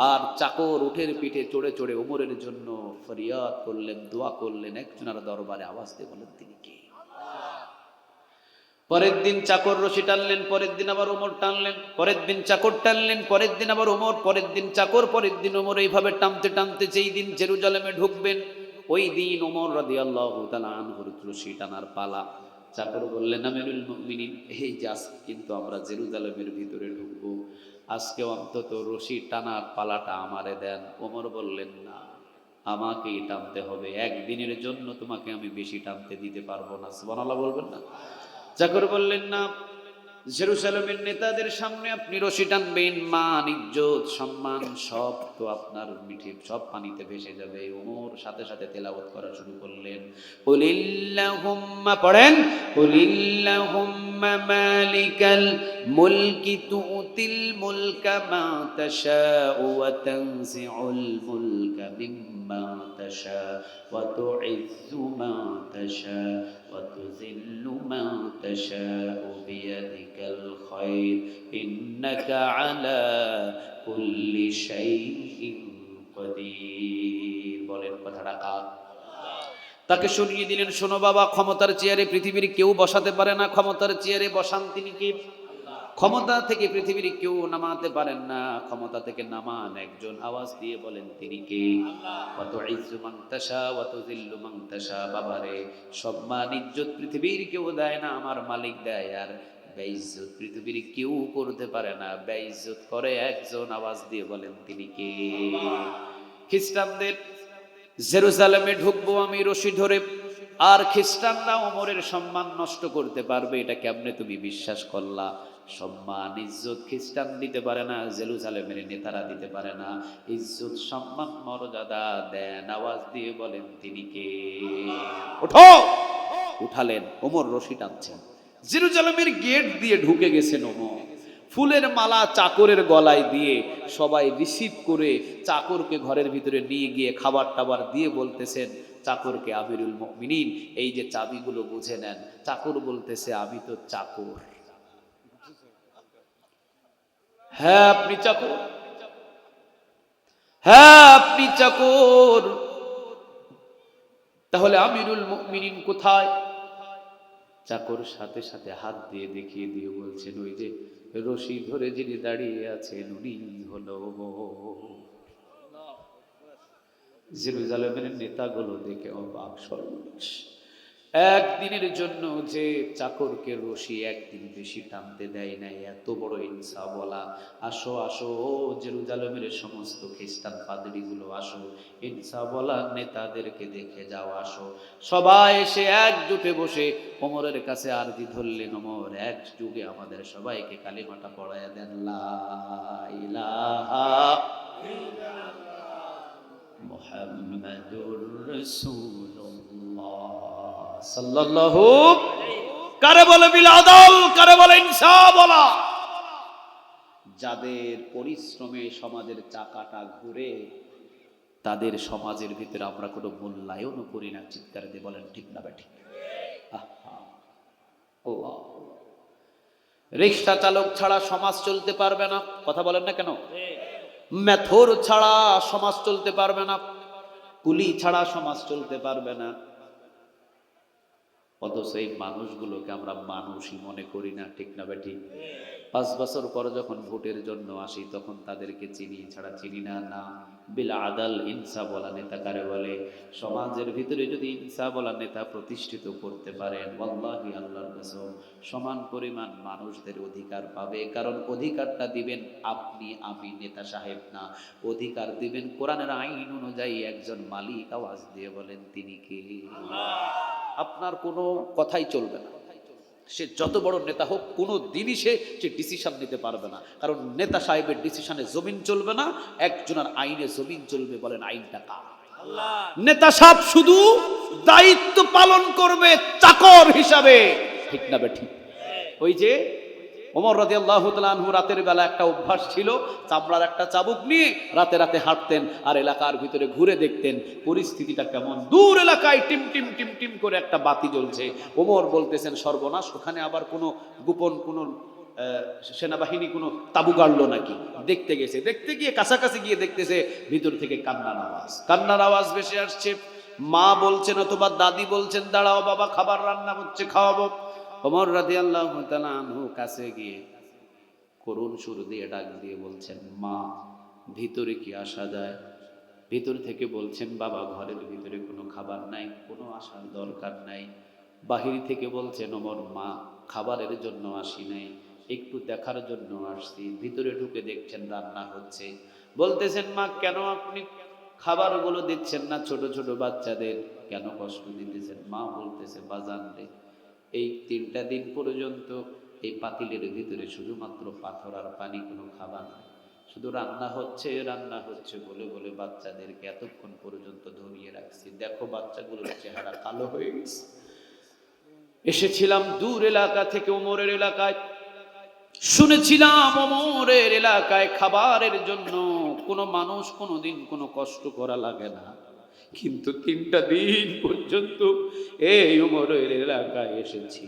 আর চাকর উঠের পিঠে চড়ে চড়ে ওমরের জন্য ফরিয়াদ করলেন, দোয়া করলেন। একজনের দরবারে আওয়াজ দিয়ে বলেন, তিনি কে? পরের দিন চাকর রশি টানলেন, পরের দিন আবার ওমর টানলেন, পরের দিন চাকর টানলেন, পরের দিন আবার ওমর, পরের দিন চাকর, পরের দিন ওমর। এইভাবে টানতে টানতে যেই দিন জেরুজালেমে ঢুকবেন, ওই দিন ওমর রাদিয়াল্লাহু তাআলা আনহুর রশি টানার পালা। চাকর বললেন, আমিরুল মুমিনিন, এই যে আজকে কিন্তু আমরা জেরুজালেমের ভিতরে ঢুকবো, আজকে অন্তত রশি টানার পালাটা আমারে দেন। ওমর বললেন, না, আমাকেই টানতে হবে, একদিনের জন্য তোমাকে আমি বেশি টানতে দিতে পারবো না। সুবহানাল্লাহ বলবেন না? চাকর বললেন, না, জেরুজালেমের নেতাদের সামনে আপনি রশি টানবেন, মান ইজ্জত সম্মান সব তো আপনার মিঠে সব পানিতে ভেসে যাবে। ওমর সাথে সাথে তেলাওয়াত করা শুরু করলেন। কুলিল্লাহুম্মা, পড়েন, কুলিল্লাহুম্মা মালিকাল মুলকি তুতিল মুলকা মা তাশাউ ওয়া তানজিউল মুলকা মিম্মা তাশা ওয়া তুইজ্জু মা তাশা ওয়া তুযিল্লু মা তাশাউ বিয়াদিকাল খায়র ইন্নাকা আলা কুল্লি শাইইন কাদির। বলেন, কথাটা কার? তাকে শুনিয়ে দিলেন, শোনো বাবা, ক্ষমতার চেয়ারে পৃথিবীর কেউ বসাতে পারে না, ক্ষমতার চেয়ারে বসান তিনি কে? ক্ষমতা থেকে পৃথিবীর কেউ নামাতে পারেন না, ক্ষমতা থেকে নামান একজন। আওয়াজ দিয়ে বলেন, তিনি কে? ওয়া তুইজ্জু মান তাশা ওয়া তুযিল্লু মান তাশা। বাবারে, সম্মান ইজ্জত পৃথিবীর কেউ দেয় না, আমার মালিক দেয়। আর বেইজ্জত পৃথিবীর কেউ করতে পারে না, বেইজ্জত করে একজন। আওয়াজ দিয়ে বলেন, তিনি কে? খ্রিস্টানদের জেরুজালেমে ঢুকবো আমি রশি ধরে, আর খ্রিস্টানরা ওমরের সম্মান নষ্ট করতে পারবে, এটা কেমনে তুমি বিশ্বাস করলা? সম্মান ইজ্জত খ্রিস্টান দিতে পারে না, জেরুজালেমের নেতারা দিতে পারে না। ইজ্জত সম্মান মর্যাদা দেন। আওয়াজ দিয়ে বলেন, তিনি কে? ওঠো। উঠালেন, ওমর রশি টানছেন। জেরুজালেমের গেট দিয়ে ঢুকে গেছেন ওমর। ফুলের মালা চাকরের গলায় দিয়ে সবাই রিসিভ করে চাকরকে ঘরের ভিতরে নিয়ে গিয়ে খাবার টাবার দিয়ে বলতেছেন চাকরকে, আমিরুল মুমিনিন, এই যে চাবিগুলো বুঝে নেন। চাকর বলতেছে, আমি তো চাকর। হ্যাঁ আপনি চাকর, হ্যাঁ আপনি চাকর, তাহলে আমিরুল মুমিনিন কোথায়? চাকর সাথে সাথে হাত দিয়ে দেখিয়ে দিয়ে বলছেন, ওই যে রশি ধরে যিনি দাঁড়িয়ে আছেন উনি হলো। জেরুজালেমের নেতাগুলো দেখে অবাক, সর্বনাশ। একদিনের জন্য যে চাকরকে রশি একদিন বেশি টানতে দেয় নাই, এত বড় ইনসাফ বলা। আসো আসো জেরুজালেমের সমস্ত খ্রিস্টান পাদ্রীগুলো আসো, ইনসাফ বলা নেতাদেরকে দেখে যাও, আসো। সবাই এসে একজোটে বসে ওমরের কাছে আরজি ধরলেন, ওমর এক যুগে আমাদের সবাইকে কালিমাটা পড়ায়া দেন, লা ইলাহা মুহাম্মাদুর রাসূলুল্লাহ সাল্লাল্লাহু। কারে বলে বিল আদল, কারে বলে ইনসাফ বলা? যাদের পরিশ্রমে সমাজের চাকাটা ঘুরে, তাদের সমাজের ভিতরে আমরা কোনো মূল্যায়ন করি না। চিৎকার দিয়ে বলেন, ঠিক না বেঠিক? আহা, আল্লাহ। রিক্সা চালক ছাড়া সমাজ চলতে পারবে না, কথা বলেন না কেন? মেথর ছাড়া সমাজ চলতে পারবে না, কুলি ছাড়া সমাজ চলতে পারবে না। অথচ এই মানুষগুলোকে আমরা মানুষই মনে করি না, ঠিক না বেঠিক? 5 বছর পর যখন ভোটের জন্য আসি তখন তাদেরকে চিনি, ছাড়া চিনি না। না, বিল আদাল, ইনসাফ বলা নেতা কারে বলে? সমাজের ভিতরে যদি ইনসাফ বলা নেতা প্রতিষ্ঠিত করতে পারেন, ওয়াল্লাহি আল্লাহর কসম, সমান পরিমাণ মানুষদের অধিকার পাবে। কারণ অধিকারটা দিবেন আপনি আমি, নেতা সাহেব না। অধিকার দিবেন কোরআনের আইন অনুযায়ী একজন মালিক। আওয়াজ দিয়ে বলেন তিনি কে? আপনার কোনো কথাই চলবে না। সে যত বড় নেতা হোক, কোনো দিনই সে ডিসিশন নিতে পারবে না। কারণ নেতা সাহেবের ডিসিশনে জমিন চলবে না, একজনের আইনে জমিন চলবে। বলেন আইনটা কার? নেতা সাহেব শুধু দায়িত্ব পালন করবে চাকর হিসাবে, ঠিক না বেঠিক? ওই যে ওমর রাদিয়াল্লাহু তাআলা আনহু রাতের বেলা একটা অভ্যাস ছিল, চামড়ার একটা চাবুক নিয়ে রাতে রাতে হাঁটতেন আর এলাকার ভিতরে ঘুরে দেখতেন পরিস্থিতিটা কেমন। দূর এলাকায় টিম টিম টিম টিম করে একটা বাতি জ্বলছে। ওমর বলতেছেন সর্বনাশ, ওখানে আবার কোনো গোপন কোনো সেনাবাহিনী কোনো তাবু গাড়লো নাকি। দেখতে গেছে, দেখতে গিয়ে কাছাকাছি গিয়ে দেখতেছে ভিতর থেকে কান্নার আওয়াজ ভেসে আসছে। মা বলছেন অথবা দাদি বলছেন, দাঁড়াও বাবা, খাবার রান্না হচ্ছে, খাওয়াবো। ওমর রাদিয়াল্লাহু তাআলা আনহু কাছে গিয়ে করুণ সুর দিয়ে ডাক দিয়ে বলছেন, মা ভিতরে কি আসা যায়? ভিতর থেকে বলছেন, বাবা ঘরের ভিতরে কোনো খাবার নাই, কোনো আসার দরকার নাই। বাহির থেকে বলছেন, ওমর মা খাবারের জন্য আসি নাই, একটু দেখার জন্য আসছি। ভিতরে ঢুকে দেখছেন রান্না হচ্ছে। বলতেছেন, মা কেন আপনি খাবারগুলো দিচ্ছেন না ছোট ছোট বাচ্চাদের? কেন কষ্ট দিতেছেন? মা বলতেছে, বাজান রে, এই 3টা দিন পর্যন্ত এই পাতিলের ভিতরে শুধুমাত্র পাথর আর পানি, কোনো খাবার নাই। শুধু রান্না হচ্ছে বলে বলে বাচ্চাদেরকে এতক্ষণ পর্যন্ত ধরিয়ে রাখছি। দেখো বাচ্চাগুলোর চেহারা কালো হয়ে গেছে। এসেছিলাম দূর এলাকা থেকে, ওমরের এলাকায়, শুনেছিলাম ওমরের এলাকায় খাবারের জন্য কোনো মানুষ কোনোদিন কোনো কষ্ট করা লাগে না। কিন্তু 3টা দিন পর্যন্ত এই ওমরের এলাকায় এসেছি,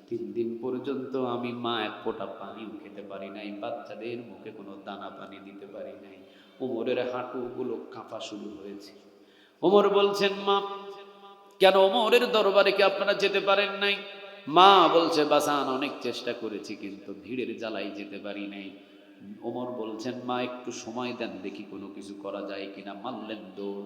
3 দিন পর্যন্ত আমি মা এক ফোঁটা পানিও খেতে পারি নাই, বাচ্চাদের মুখে কোনো দানা পানি দিতে পারি নাই। ওমরের হাঁটুগুলো কাঁপা শুরু হয়েছে। ওমর বলছেন, মা কেন ওমরের দরবারে কি আপনারা যেতে পারেন নাই? মা বলছে, বাসান অনেক চেষ্টা করেছি কিন্তু ভিড়ের জ্বালাই যেতে পারি নাই। ওমর বলছেন, মা একটু সময় দেন, দেখি কোনো কিছু করা যায় কিনা। মারলেন দৌড়,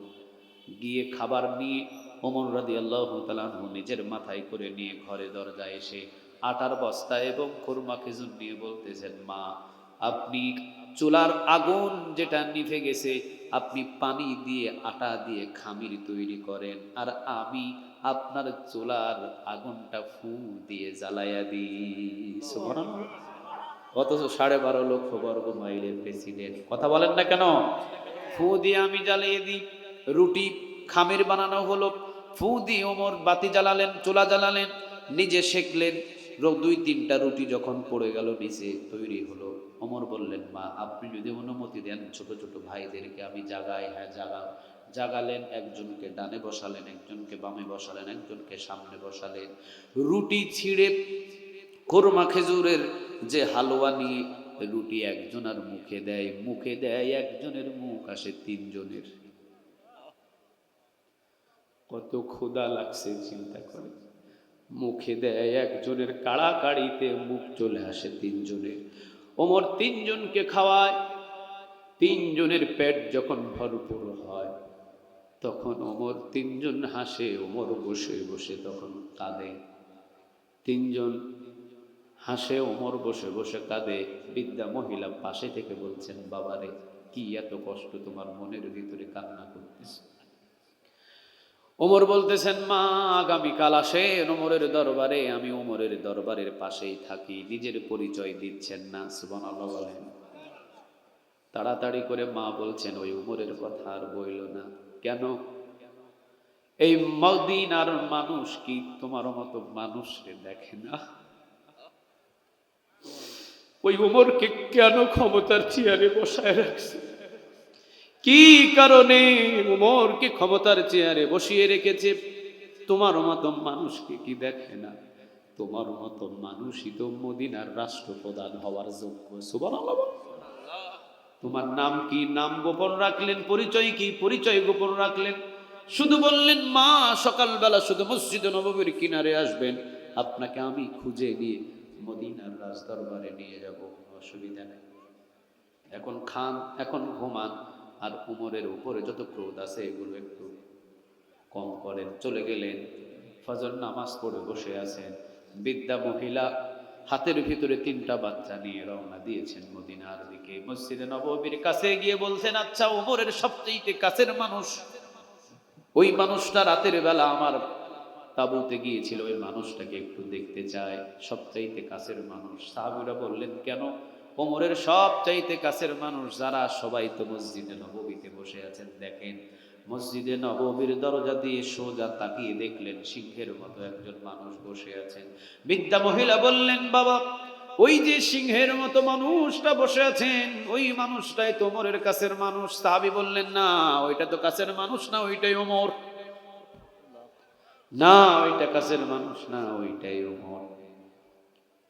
গিয়ে খাবার নিয়ে ওমর রাদিয়াল্লাহু তাআলা আনহু নিজের মাথায় করে নিয়ে ঘরে দরজায় এসে আটার বস্তা এবং খুরমা খেজুর নিয়ে বলতেছেন, মা আপনি চুলার আগুন যেটা নিভে গেছে, আপনি পানি দিয়ে আটা দিয়ে খামির তৈরি করেন, আর আমি আপনার চুলার আগুনটা ফু দিয়ে জ্বালাইয়া দিই। সুবহানাল্লাহ। অথচ 12.5 লক্ষ বর্গ মাইলের প্রেসিডেন্ট, কথা বলেন না কেন? ফু দিয়ে আমি জ্বালিয়ে দিই। রুটি খামির বানানো হলো, ফু দিয়ে ওমর বাতি জ্বালালেন, চুলা জ্বালালেন, নিজে সেকলেন। 2-3টা রুটি যখন পড়ে গেল নিচে, তৈরি হলো। ওমর বললেন, মা আপনি যদি অনুমতি দেন ছোট ছোট ভাইদেরকে আমি জাগাই। হ্যাঁ জাগাও। জাগালেন, একজনকে ডানে বসালেন, একজনকে বামে বসালেন, একজনকে সামনে বসালেন। রুটি ছিঁড়ে খুরমা খেজুরের যে হালুয়া নিয়ে রুটি একজনের মুখে দেয়, মুখে দেয় একজনের, মুখ আসে 3 জনের। কত ক্ষুধা লাগছে চিন্তা করে। মুখে দেয় একজনের, কাড়াকাড়িতে মুখ চলে আসে 3 জনের। ওমর 3 জনকে খাওয়ায়। 3 জনের পেট যখন ভরপুর হয় তখন ওমর 3 জন হাসে, ওমর বসে বসে তখন কাঁদে। 3 জন হাসে, ওমর বসে বসে কাঁদে। বৃদ্ধা মহিলা পাশে থেকে বলছেন, বাবারে কি এত কষ্ট তোমার মনের ভিতরে কান্না করতেছে? ওমর বলতেছেন, মা আগামীকাল আসেন ওমরের দরবারে, আমি ওমরের দরবারের পাশেই থাকি। নিজের পরিচয় দিচ্ছেন না, সুবহানাল্লাহ বলেন। তাড়াতাড়ি করে মা বলছেন, ওই ওমরের কথা আর বইল না। কেন? এই মদিনার মানুষ কি তোমার মতো মানুষকে দেখে না? ওই ওমরকে কেন ক্ষমতার চেয়ারে বসায় রাখছে? কি কারণে ওমরকে ক্ষমতার চেয়ারে বসিয়ে রেখেছে? তোমার মতো মানুষকে কি দেখে না? তোমার মতো মানুষই তো মদিনার রাষ্ট্রপ্রধান হওয়ার যোগ্য। সুবহানাল্লাহ। তোমার নাম কি? নাম গোপন রাখলেন। পরিচয় কি? পরিচয় গোপন রাখলেন। শুধু বললেন মা সকালবেলা শুধু মসজিদে নববীর কিনারে আসবেন, আপনাকে আমি খুঁজে নিয়ে মদিনার রাজদরবারে নিয়ে যাব, অসুবিধা নেই। এখন খান, এখন ঘুমান, আর উমরের উপরে যত ক্রোধ আছে এগুলো একটু কম করেন। চলে গেলেন। ফজর নামাজ পড়ে বসে আছেন। বৃদ্ধা মহিলা হাতের ভিতরে 3টা বাচ্চা নিয়ে রওনা দিয়েছেন মদিনার দিকে। মসজিদে নববীর কাছে গিয়ে বলছেন, আচ্ছা ওমরের সবচেয়ে কাছের মানুষ, ওই মানুষটা রাতের বেলা আমার তাঁবুতে গিয়েছিল, ওই মানুষটাকে একটু দেখতে চায়, সবচাইতে কাছের মানুষ। সাহাবীরা বললেন, কেন? ওমরের সবচাইতে কাছের মানুষ যারা, সবাই তো মসজিদে নববীতে বসে আছেন। দেখেন মসজিদে নববীর দরজা দিয়ে সোজা তাকিয়ে দেখলেন সিংহের মতো একজন মানুষ বসে আছেন। বৃদ্ধা মহিলা বললেন, বাবা ওই যে সিংহের মতো মানুষটা বসে আছেন, ওই মানুষটাই তো ওমরের কাছের মানুষ। সাহাবী বললেন, না ওইটা তো কাছের মানুষ না, ওইটাই ওমর। না ওইটা কাছের মানুষ না, ওইটাই ওমর।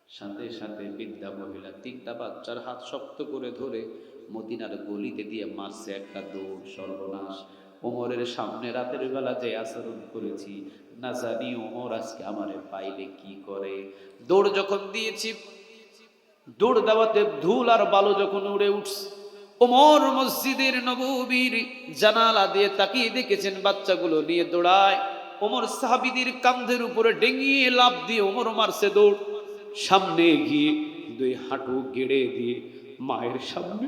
সাথে সাথে বৃদ্ধা মহিলা 3টা বাচ্চার হাত শক্ত করে ধরে মদিনার গলিতে দিয়ে মারছে একটা দৌড়। সর্বনাশ! ওমরের সামনে রাতের বেলা যে আচরণ করেছি, না জানি ওমর আজকে আমারে পাইলে কি করে। দৌড় যখন দিয়েছি, দৌড় দেওয়াতে ধুল আর বালু যখন উড়ে উঠছে, ওমর মসজিদের নববীর জানালা দিয়ে তাকিয়ে দেখেছেন বাচ্চাগুলো নিয়ে দৌড়ায়। ওমর সাহাবীদের কাঁধের উপরে ডেঙিয়ে লাফ দিয়ে ওমর মারছে দৌড়। সামনে গিয়ে 2 হাঁটু গেড়ে দিয়ে মায়ের সামনে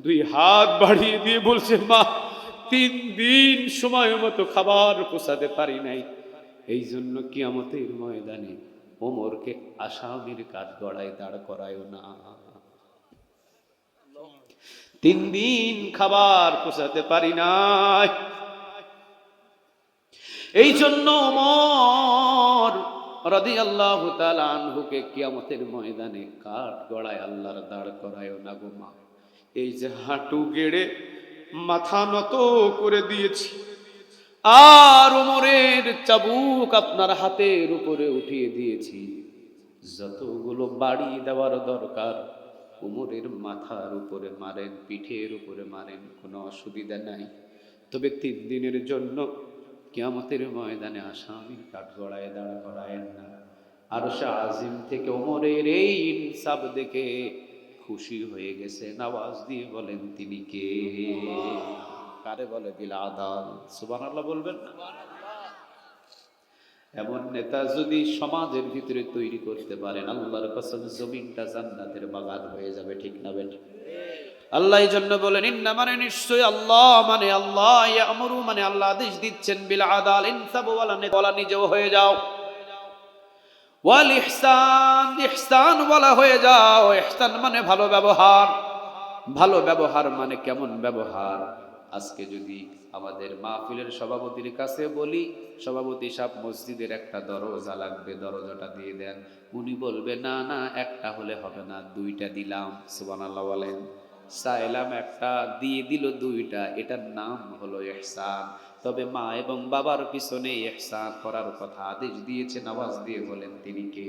2 হাত বাড়িয়ে দিয়ে বলছে, মা 3 দিন সময় মতো খাবার পোষাতে পারি নাই, এই জন্য কিয়ামতের ময়দানে ওমরকে আসামির কাঠগড়ায় দাঁড় করায় না। 3 দিন খাবার পোষাতে পারি নাই, এই জন্য ওমর রাদিয়াল্লাহু তাআলা আনহুকে কিয়ামতের ময়দানে কাঠগড়ায় আল্লাহর দাঁড় করায় না গো মা। এই যে হাঁটু গেড়ে মাথা নত করে দিয়েছি, আর ওমরের চাবুক আপনার হাতের উপরে উঠিয়ে দিয়েছি, যতগুলো বাড়ি দেওয়ার দরকার ওমরের মাথার উপরে মারেন, পিঠের উপরে মারেন, কোনো অসুবিধা নাই। তবে 3 দিনের জন্য কিয়ামতের ময়দানে আসামির কাঠগড়ায় দাঁড় করায়েন না। আরশে আজিম থেকে ওমরের এই ইনসাফ দেখে খুশি হয়ে গেছে। আওয়াজ দিয়ে বলেন তিনি কে? কারে বলে? বিল আদাল। সুবহানাল্লাহ বলবেন না? এমন নেতা যদি সমাজের ভিতরে তৈরি করতে পারেন, আল্লাহর কসম জমিনটা জান্নাতের বাগান হয়ে যাবে। ঠিক না বেঠিক? আল্লাহ এই জন্য বলেন, ইন্না মানে নিশ্চয় আল্লাহ, মানে আল্লাহ, ইয়ামুরু মানে আল্লাহ আদেশ দিচ্ছেন, বিল আদাল ইনসাফ ওয়ালা নিজেও হয়ে যাও, ওয়াল ইহসান ইহসান ওয়ালা হয়ে যাও। ইহসান মানে ভালো ব্যবহার। ভালো ব্যবহার মানে কেমন ব্যবহার? আজকে যদি আমাদের মাহফিলের সভাপতির কাছে বলি, সভাপতি সাহেব মসজিদের একটা দরজা লাগবে, দরজাটা দিয়ে দেন, উনি বলবে না না একটা হলে হবে না, 2টা দিলাম। সুবহানাল্লাহ বলেন। চাইলাম একটা, দিয়ে দিল 2টা, এটার নাম হলো ইহসান। তবে মা এবং বাবার পিছনে ইহসান করার কথা আদেশ দিয়েছেন। আওয়াজ দিয়ে বলেন তিনি কে?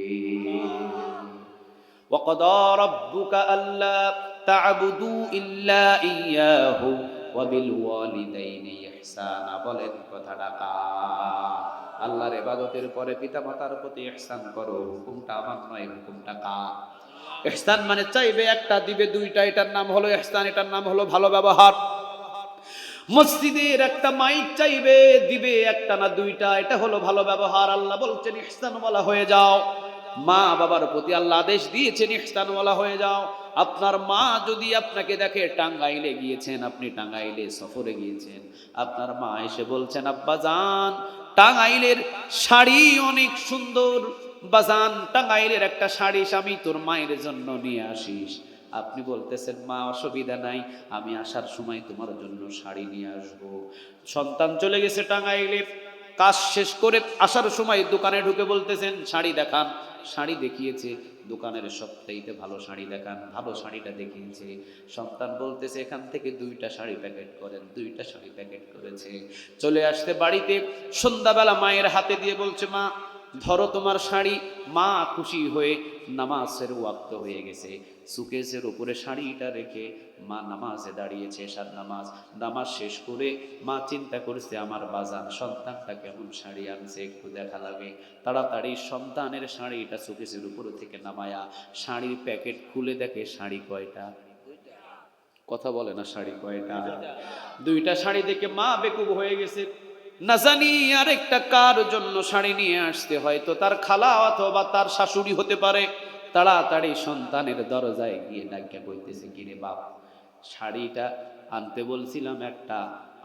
ওয়াকাদা রাব্বুকা আল্লা তা'বুদু ইল্লা ইয়াহু ওয়া বিল ওয়ালিদাইনি ইহসানা। বলেন কথাটা কার? আল্লাহর ইবাদতের পরে পিতামাতার প্রতি ইহসান করো। হুকুমটা আমার নয়, হুকুমটা কার? ইহসান মানে চাইবে একটা, দিবে 2টা, এটার নাম হলো ইহসান, এটার নাম হলো ভালো ব্যবহার। মসজিদের একটা মাইক চাইবে, দিবে একটা না 2টা, এটা হলো ভালো ব্যবহার। আল্লাহ বলছেন ইহসানওয়ালা হয়ে যাও। মা বাবার প্রতি আল্লাহ আদেশ দিয়েছেন ইহসানওয়ালা হয়ে যাও। আপনার মা যদি আপনাকে দেখে, টাঙ্গাইলে গিয়েছেন আপনি, টাঙ্গাইলে সফরে গিয়েছেন, আপনার মা এসে বলছেন, আব্বা জান টাঙ্গাইলের শাড়ি অনেক সুন্দর, বাজান টাঙ্গাইলের একটা শাড়ি আমি তোর মায়ের জন্য নিয়ে আসিস। আপনি বলতেছেন, মা অসুবিধা নাই, আমি আসার সময় তোমার জন্য শাড়ি নিয়ে আসবো। সন্তান চলে গেছে টাঙ্গাইলে, কাজ শেষ করে আসার সময় দোকানে ঢুকে বলতেছেন, শাড়ি দেখান। শাড়ি দেখিয়েছে, দোকানের সবচাইতে ভালো শাড়ি দেখান, ভালো শাড়িটা দেখিয়েছে। সন্তান বলতেছে, এখান থেকে 2টা শাড়ি প্যাকেট করেন। 2টা শাড়ি প্যাকেট করেছে। চলে আসতে বাড়িতে সন্ধ্যাবেলা মায়ের হাতে দিয়ে বলছে, মা ধরো তোমার শাড়ি। মা খুশি হয়ে, নামাজের ওয়াক্ত হয়ে গেছে, সুকেসের উপরে শাড়িটা রেখে মা নামাজে দাঁড়িয়েছে, এশার নামাজ। নামাজ শেষ করে মা চিন্তা করছে আমার বাজান সন্তানটা কেমন শাড়ি আনছে, একটু দেখা লাগে। তাড়াতাড়ি সন্তানের শাড়িটা সুকেসের উপর থেকে নামায়া শাড়ির প্যাকেট খুলে দেখে শাড়ি কয়টা? কথা বলে না, শাড়ি কয়টা? দুইটা শাড়ি দেখে মা বেকুব হয়ে গেছে। না জানি আরেকটা কার জন্য শাড়ি নিয়ে আসতে, হয়তো তার খালা অথবা তার শাশুড়ি হতে পারে। তাড়াতাড়ি সন্তানের দরজায় গিয়ে ডাকিয়া কইতেছে, কিরে বাপ, শাড়িটা আনতে বলছিলাম একটা,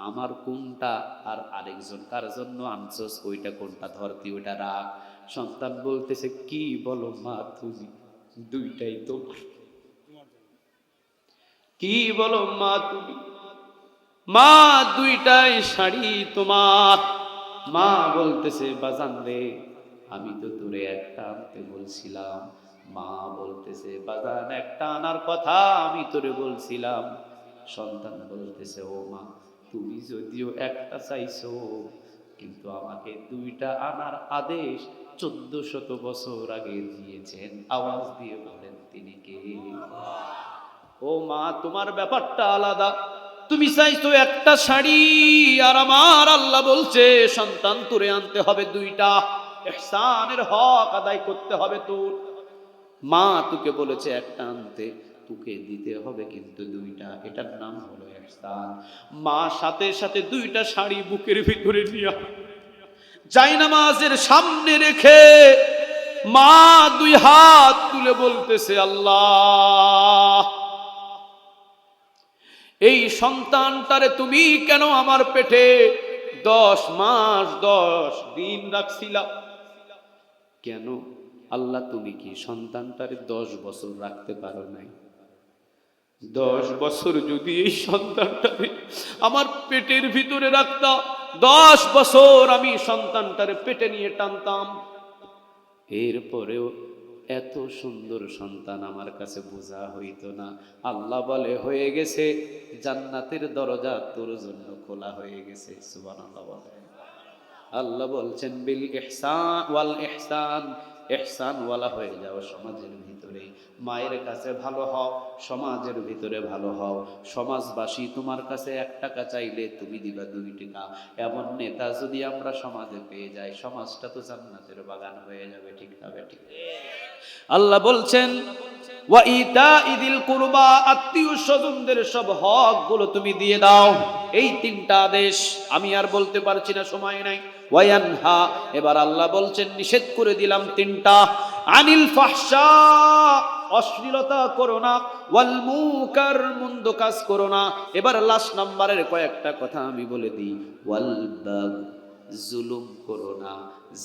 আমার কোনটা আর আরেকজন কার জন্য আনছস ওইটা কোনটা, ধরতি ওইটা রাখ। সন্তান বলতেছে, কি বলো মা তুমি, দুইটাই তোমার। কি বলো মা তুমি, মা দুইটাই শাড়ি তোমার। মা বলতেছে, বাজান রে, আমি তো তোরে একটা আনতে বলছিলাম। মা বলতেছে, বাজান একটা আনার কথা আমি তোরে বলছিলাম। সন্তান বলতেছে, ও মা, তুমি যদিও একটা চাইছো, কিন্তু আমাকে দুইটা আনার আদেশ 1400 বছর আগে দিয়েছেন। আওয়াজ দিয়ে বলেন তিনি কে? ও মা, তোমার ব্যাপারটা আলাদা, তুমি চাইছো একটা শাড়ি, আর আমার আল্লাহ বলছে সন্তান তোরে আনতে হবে দুইটা। ইহসানের হক আদায় করতে হবে তোর। মা তোকে বলেছে একটা আনতে, তোকে দিতে হবে কিন্তু দুইটা, এটার নাম হলো ইহসান। মা সাথে সাথে দুইটা শাড়ি বুকের ভিতরে নিয়ে জায়নামাজের সামনে রেখে মা দুই হাত তুলে বলতেছে, আল্লাহ, এই সন্তানটারে তুমি কেন আমার পেটে 10 মাস 10 দিন রাখছিলা? কেন আল্লাহ, তুমি কি সন্তানটারে 10 বছর রাখতে পারো নাই? 10 বছর যদি এই সন্তানটারে আমার পেটের ভিতরে রাখতাম, 10 বছর আমি সন্তানটারে পেটে নিয়ে টানতাম, এরপরেও এত সুন্দর সন্তান আমার কাছে বোঝা হইতো না। আল্লাহ বলে, হয়ে গেছে, জান্নাতের দরজা তোর জন্য খোলা হয়ে গেছে। সুবহানাল্লাহ বলে। আল্লাহ বলছেন, বিল ইহসান ওয়াল ইহসান, ইহসান ওয়ালা হয়ে যাও সমাজের ভিতরে। মায়ের কাছে ভালো হও, সমাজের ভিতরে ভালো হও। সমাজবাসী তোমার কাছে 1 টাকা চাইলে তুমি দিবা 2 টাকা। এমন নেতা যদি আমরা সমাজে পেয়ে যাই, সমাজটা তো জান্নাতের বাগান হয়ে যাবে। ঠিক না ঠিক? আল্লাহ বলছেন, ওয়া ইতাইদিল কুরবা, আত্মীয় স্বজনদের সব হক গুলো তুমি দিয়ে দাও। এই 3টা আদেশ আমি আর বলতে পারছি না, সময় নাই। ওয়ায়ানহা, এবার আল্লাহ বলছেন নিষেধ করে দিলাম 3টা। আনিল ফাহশা, অশ্লীলতা করো না। ওয়াল মুনকার, মন্দ কাজ করো না। এবার লাস্ট নাম্বারের কয়েকটা কথা আমি বলে দিই। ওয়াল বাগ, জুলুম করো না।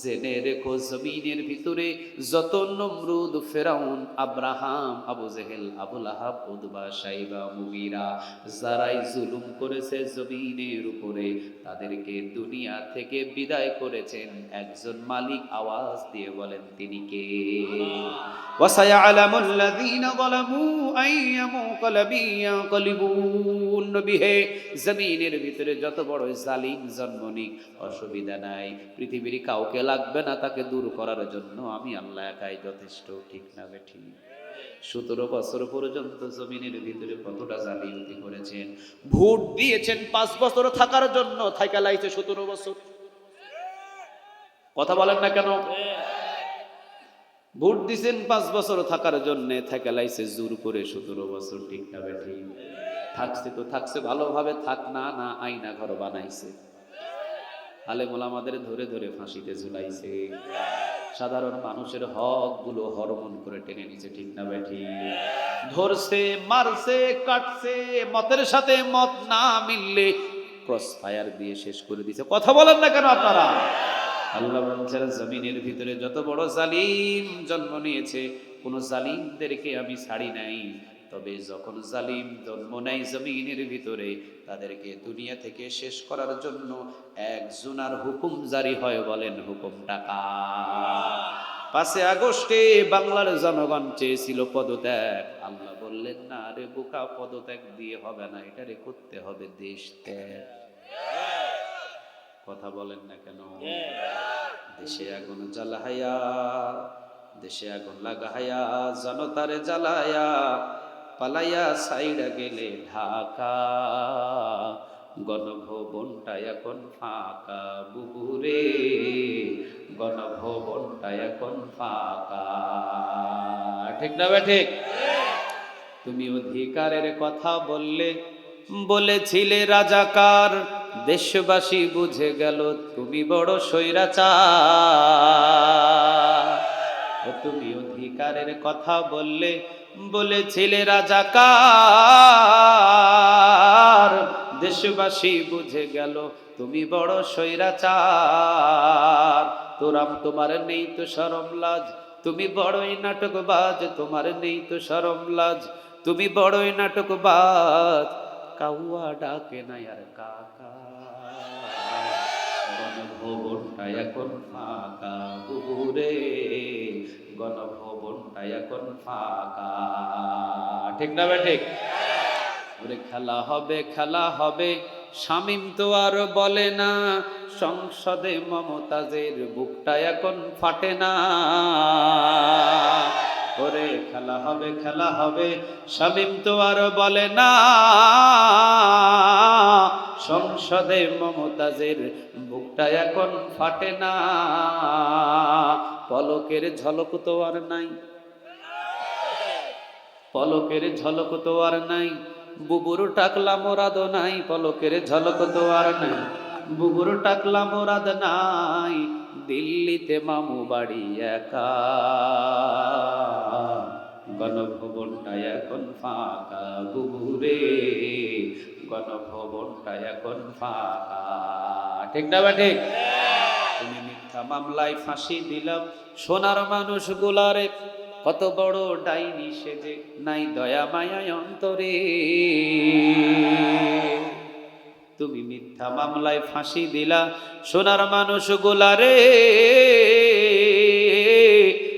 জেনে রেখো জমিনের ভিতরে যত Nimrod, Firaun, Abraham, Abu Jahl, Abu Lahab, Utba, Shaiba, Mughira, যারাই জুলুম করেছে জমিনের উপরে, তাদেরকে দুনিয়া থেকে বিদায় করেছেন একজন মালিক। আওয়াজ দিয়ে বলেন তিনি কে? ওয়াসায়ালামুল লাযীনা যালামু আইয়ামু কলবি ইয়ানকলিবুন। নবী হে, জমিনের ভিতরে যত বড় জালিম জন্ম নিক, অসুবিধা নাই, পৃথিবীর কাউকে লাগবে না তাকে দূর করার জন্য, আমি আল্লাহ একাই যথেষ্ট। ঠিক না বেঠিক? 17 বছর পর্যন্ত জমিনের ভিতরে কতটা জালিয়াতি করেছেন। ভোট দিয়েছেন 5 বছর থাকার জন্য, থাইকা লাইছে 17 বছর। কথা বলেন না কেন? ভোট দিয়েছেন 5 বছর থাকার জন্য, থাইকা লাইছে জোর করে 17 বছর। ঠিক না বেঠিক? থাকছে তো থাকছে ভালোভাবে, থাক না না আইনা ঘর বানাইছে, আলেম ওলামাদের ধরে ধরে ফাঁসিতে ঝুলাইছে, সাধারণ মানুষের হক গুলো হরমোন করে টেনে নিছে। ঠিক না বেঠি? ধরছে, মারছে, কাটছে, মতের সাথে মত না মিললে ক্রস ফায়ার দিয়ে শেষ করে দিছে। কথা বলেন না কেন আপনারা? আল্লাহ বলছেন, জমিনের ভিতরে যত বড় জালিম জন্ম নিয়েছে, কোন জালিমদেরকে আমি ছাড়ি নাই। তবে যখন জালিম জন্ম নেয় জমিনের ভিতরে, তাদেরকে দুনিয়া থেকে শেষ করার জন্য একজনার হুকুম জারি হয়। বলেন হুকুমটা কার? 5 আগস্টে বাংলার জনগণ চেয়েছিল পদত্যাগ। আল্লাহ বললেন, না রে বোকা, পদত্যাগ দিয়ে হবে না, এটারে করতে হবে দেশ ত্যাগ। কথা বলেন না কেন? দেশে আগুন জ্বালাইয়া, দেশে আগুন লাগাইয়া, জনতারে জ্বালায়া, পালাইয়া সাইডা গেলে ঢাকা। গণভবনটা এখন ফাঁকা বুবুরে, গণভবনটা এখন ফাঁকা। ঠিক না বে ঠিক? তুমি অধিকারের কথা বললে, বলেছিলে রাজাকার, দেশবাসী বুঝে গেল তুমি বড় স্বৈরাচার। তুমি অধিকারের কথা বললে, বলেছিলে রাজাকার, দেশবাসী বুঝে গেল তুমি বড় স্বৈরাচার। তোমার নেই তো শরম লাজ, তুমি বড়ই নাটকবাজ, তোমার নেই তো শরম লাজ, তুমি বড়ই নাটকবাজ। কাউয়া ডাকে না আর কাকা, গণভবনটা এখন ফাঁকা বুবুরে, গণভবনটা এখন ফাঁকা। ঠিক না বে ঠিক? ওরে খেলা হবে, খেলা হবে, শামীম তো আর বলে না, সংসদে মমতাজের বুকটা এখন ফাটে না। ওরে খেলা হবে, খেলা হবে, শামীম তো আর বলে না, সংসদে মমতাজের বুকটা এখন ফাটে না। পলকের ঝলক তো আর নাই, পলকের ঝলক তো আর নাই, বুবুর টাকলা মোরাদ নাই, পলকের ঝলক তো আর নাই, বুবুর টাকলা মোরাদ নাই, দিল্লিতে মামু বাড়ি একা। গণভবনটা এখন ফাঁকা বুবুরে, গণভবনটা এখন ফাঁকা। ঠিক না বা ঠিক? তুমি মিথ্যা মামলায় ফাঁসি দিলাম সোনার মানুষ গুলারে, কত বড় ডাইনি সেজে নাই দয়া মায়ায় অন্তরে। তুমি মিথ্যা মামলায় ফাঁসি দিলা সোনার মানুষ গুলারে,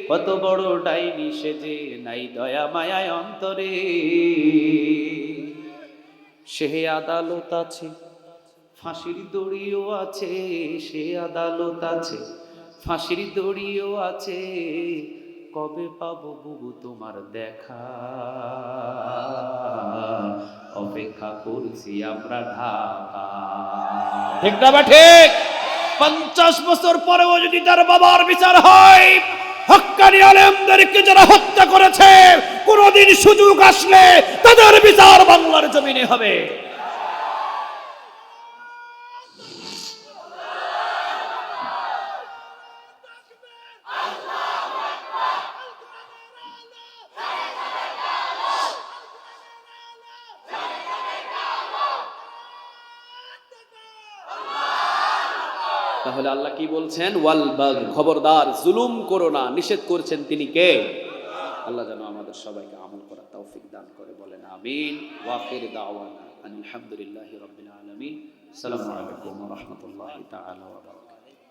কত বড় ডাইনি সেজে নাই দয়া মায়ায় অন্তরে। সে আদালত আছে, ফাঁসির দড়িও আছে, সে আদালত আছে, ফাঁসির দড়িও আছে, কবে পাবো বুবু তোমার দেখা, অপেক্ষা করছি আমরা ঢাকা। ঠিক না বা ঠিক? 50 বছর পরেও যদি তার বাবার বিচার হয়, হক্কানি আলেমদেরকে যারা হত্যা করেছে, কোনদিন সুযোগ আসলে তাদের বিচার বাংলার জমিনে হবে। তাহলে আল্লাহ কি বলছেন? ওয়াল বাগ, খবরদার জুলুম করো না, নিষেধ করছেন তিনি কে? আল্লাহ যেন আমাদের সবাইকে আমল করার তৌফিক দান করে, বলেন আমিন। ওয়া আখির দাওয়ানা আলহামদুলিল্লাহি রাব্বিল আলামিন। আসসালামু আলাইকুম ওয়া রাহমাতুল্লাহি তাআলা ওয়া বারাকাতুহু।